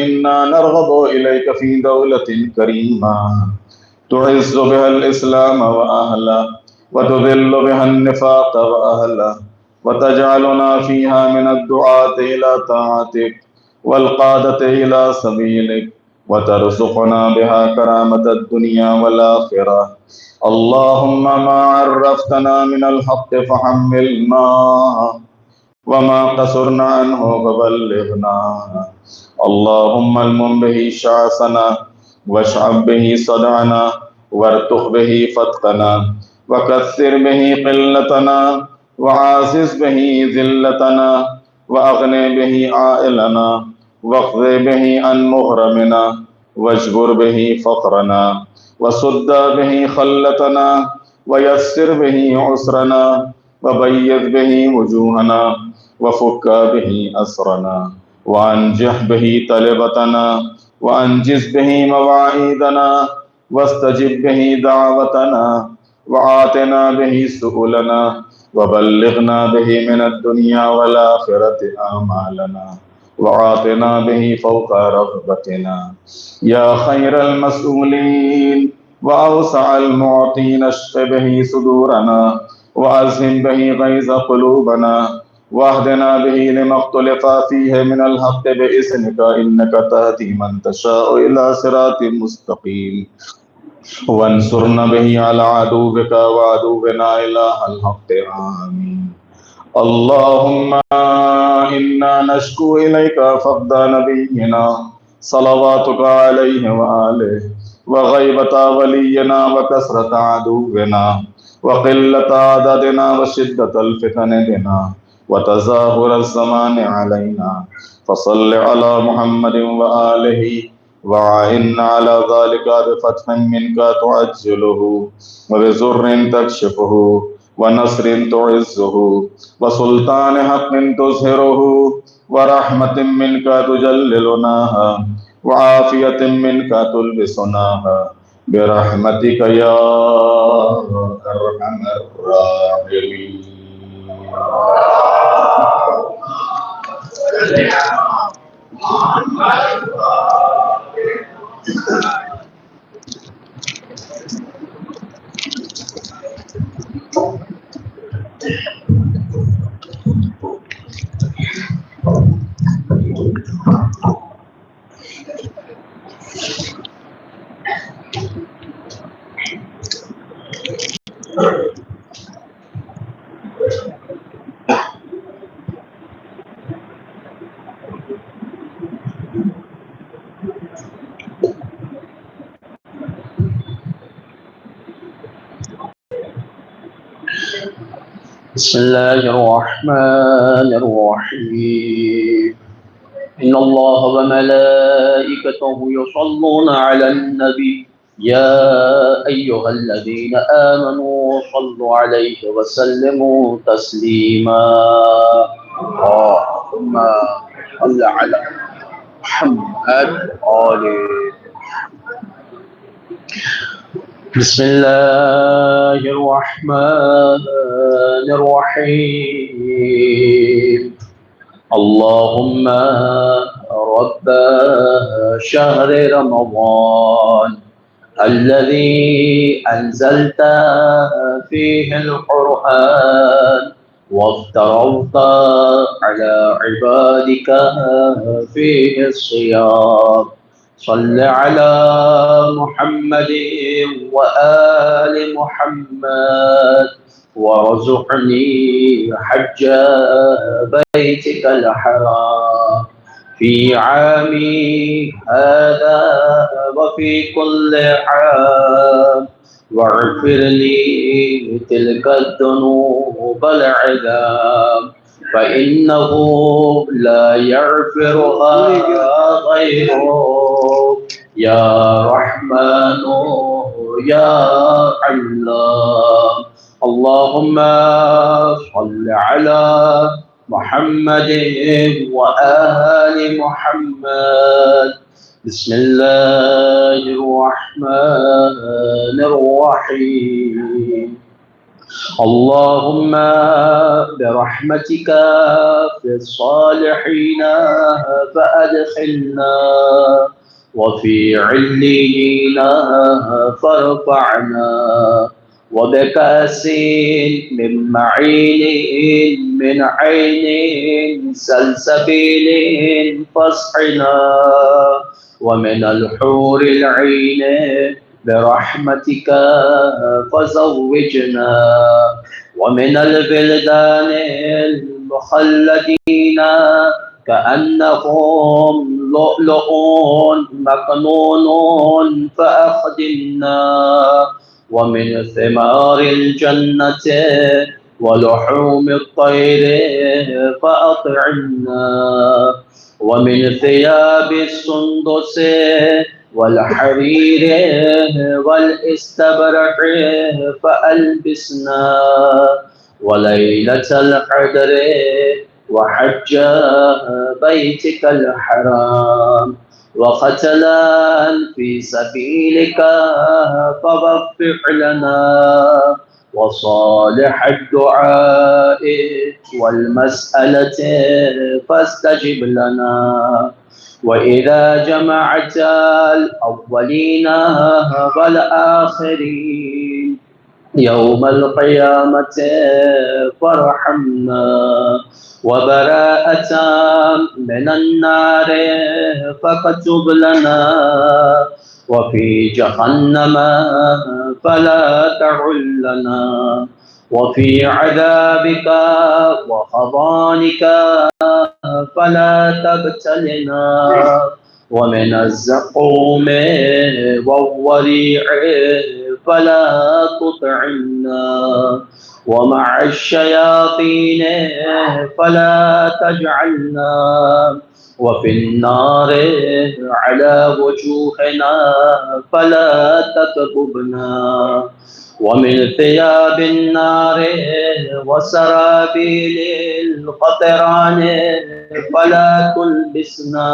Speaker 3: إنا نرغب إليك في دولة كريمة تعز بها الإسلام وأهله وتذل بها النفاق وأهله وتجعلنا فيها من الدعاة إلى طاعتك والقادة إلى سبيلك وترزقنا بها كرامة الدنيا والآخرة. اللهم ما عرفتنا من الحق فحملنا وما قصرنا عنه فبلغنا. اللهم المن به شعثنا واشعب به صدعنا وارتق به فتقنا وكثر به قلتنا وعازز به ذلتنا وأغني به عائلنا واقض به عن مغرمنا واجبر به فقرنا وسد به خلتنا ويسر به عسرنا وبيض به وجوهنا وفك به أسرنا وأنجح به طلبتنا وأنجز به مواعيدنا واستجب به دعوتنا وآتنا به سؤلنا وبلغنا به من الدنيا والآخرة آمالنا وآتنا به فوق رغبتنا يا خير المسؤولين وأوسع المعطين. اشف به صدورنا وأزهم به غيظ قلوبنا واهدنا به لما اختلف فيه من الحق بإذنك إنك تهدي من تشاء إلى صراط مستقيم. وانصرنا به على عدوك وعدونا إله الحق. آمين. اللهم إنا نشكو إليك فقد نبينا صلواتك عليه وآله وغيبة ولينا وكثرة عدونا وقلة عددنا وشدة الفتن بنا وتزاهر الزمان علينا. فصل على محمد وآله وعن على ذلك بفتح منك تعجله وبزر تكشفه ونصر تعزه وسلطان حق تظهره ورحمة منك تجللناها وعافية منك تلبسناها برحمتك يا أرحم الراحمين.
Speaker 2: بسم الله الرحمن الرحيم. إن الله وملائكته يصلون على النبي يا أيها الذين آمنوا صلوا عليه وسلموا تسليما. اللهم صل على محمد وآل بسم الله الرحمن الرحيم. اللهم رب شهر رمضان الذي أنزلت فيه القرآن وافترضت على عبادك فيه الصيام صل على محمد وآل محمد وارزقني حج بيتك الحرام في عامي هذا وفي كل عام واغفر لي تلك الذنوب العظام فإنه لا يغفرها غيرك يا رحمن يا علام. اللهم صل على محمد وآل محمد
Speaker 4: بسم الله الرحمن الرحيم. اللهم برحمتك في الصالحين فأدخلنا، وفي عليين فارفعنا، وبكأس من معين من عين سلسبيل فاسقنا، ومن الحور العين برحمتك فزوجنا، ومن البلدان المخلدين كأنهم لؤلؤ مكنون فأخدمنا، ومن ثمار الجنة ولحوم الطير فأطعمنا، ومن ثياب السندس والحرير والاستبرق فألبسنا، وليلة القدر وحج بيتك الحرام وقتلا في سبيلك فوفق لنا، وصالح الدعاء والمسألة فاستجب لنا. وإذا جمعت الأولين والآخرين يوم القيامة فارحمنا، وبراءة من النار فاكتب لنا، وفي جهنم فلا تعلنا، وفي عذابك وخضانك فلا تبتلنا، ومن الزقوم والوريع فلا تطعمنا، ومع الشياطين فلا تجعلنا، وفي النار على وجوهنا فلا تكببنا، ومن ثياب النار وسرابيل القطران فلا تلبسنا،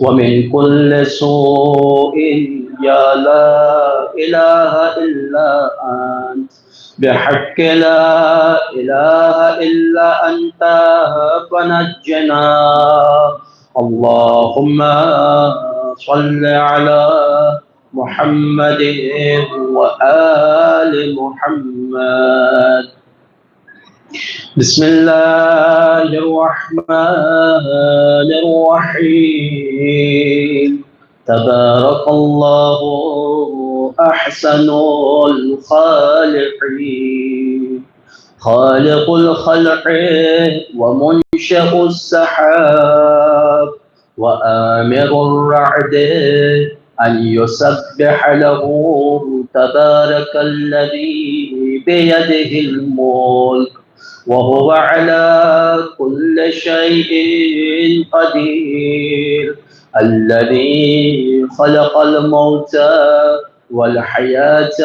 Speaker 4: ومن كل سوء يا لا إله إلا أنت بحق لا إله إلا أنت فنجنا. اللهم صل على محمد وآل محمد. بسم الله الرحمن الرحيم. تبارك الله أحسن الخالقين، خالق الخلق ومنشأ السحاب، وآمر الرعد أن يسبح له. تبارك الذي بيده الملك وهو على كل شيء قدير، الذي خلق الموت والحياة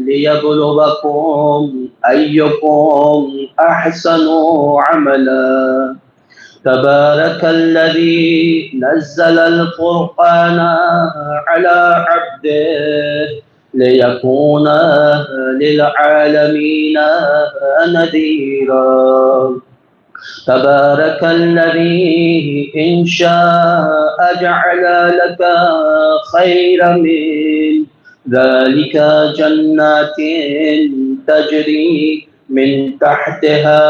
Speaker 4: ليبلوكم أيكم أحسن عملا. تبارك الذي نزل الفرقان على عبده ليكون للعالمين نذيرا. تبارك الذي إن شاء جعل لك خيرا من ذلك جنات تجري من تحتها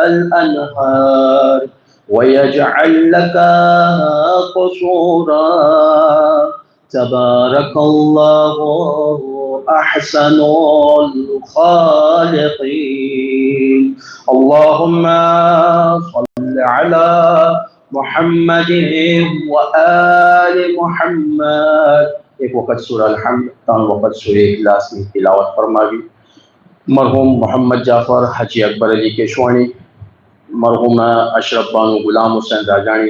Speaker 4: الأنهار، ويجعل لك قصورا. تبارك الله أحسن الخالقين. اللهم صل على محمد وآل محمد. ایک وقت سورہ الحمد، تان وقت سورہ اخلاص کی تلاوت فرمائی. مرحوم محمد جعفر حاجی اکبر علی کیشوانی، مرحوم اشرف بانو غلام حسین راجانی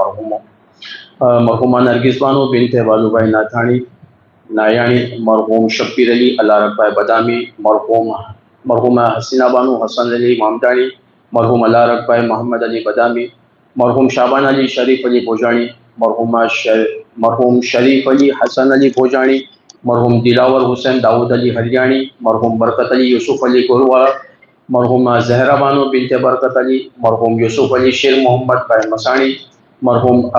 Speaker 4: મરહુમો، مرحومہ نرگس بانو بنت والو بھائی ناتھانی نایانی، مرحوم شبیر علی اللہ رب بھائی بدامی، مرحومہ حسینہ بانو حسن علی مامدانی، مرحوم اللہ رب بھائی محمد علی بدامی، مرحوم شابان علی شریف علی بھوجانی، مرحوم شریف علی حسن علی بھوجانی، مرحوم دلاور حسین داؤد علی ہریانی، مرحوم برکت علی یوسف علی گولوارا، مرحوم زہرا بانو بنت برکت علی، مرحوم یوسف علی شیر محمد بھائی مسانی، مرحوم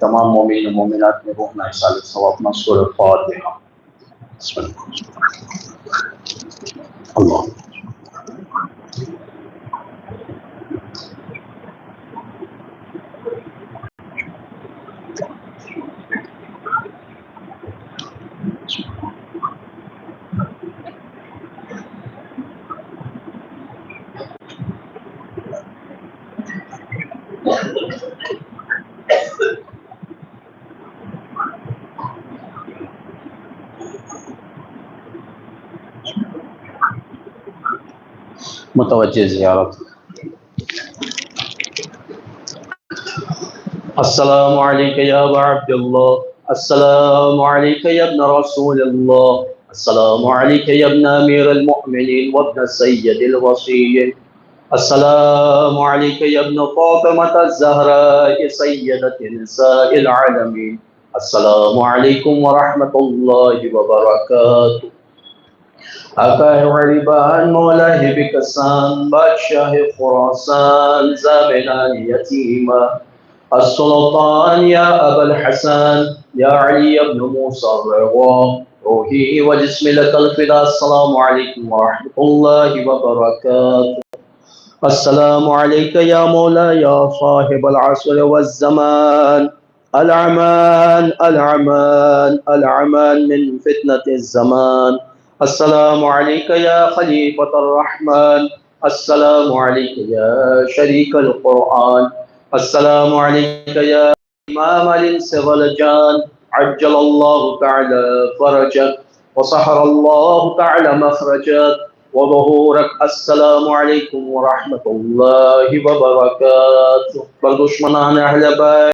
Speaker 4: تمام مومنین و مومنات میں روح ایصال ثواب منصور فاتحہ۔ بسم اللہ اللہ متوجہ زیارت۔ السلام علیک یا ابا عبد اللہ، السلام علیک یا ابن رسول اللہ، السلام علیک یا ابن امیر المؤمنین وابن سید الوصی، السلام علیک یا ابن فاطمة الزہراء سیدۃ نساء العالمین، السلام علیکم ورحمۃ اللہ وبرکاتہ۔ آقا غریبان مولا بکسان بادشاہ خراسان زامنان یتیما السلطان یا ابا الحسن یا علی ابن موسیٰ الرضا روحی و جسم لک الفدا، السلام علیکم ورحمۃ اللہ وبرکاتہ۔ السلام علیک یا مولا یا صاحب العصر والزمان، العمان العمان العمان من فتنة الزمان، السلام علیک یا خلیفۃ الرحمن، السلام علیک یا شریک القرآن، السلام علیک یا امام الانس والجان، عجل اللہ تعالی فرجک وسحر اللہ تعالی مخرجک وظہورک، السلام علیکم ورحمۃ اللہ وبرکاتہ۔ بر دشمنان اہل بیت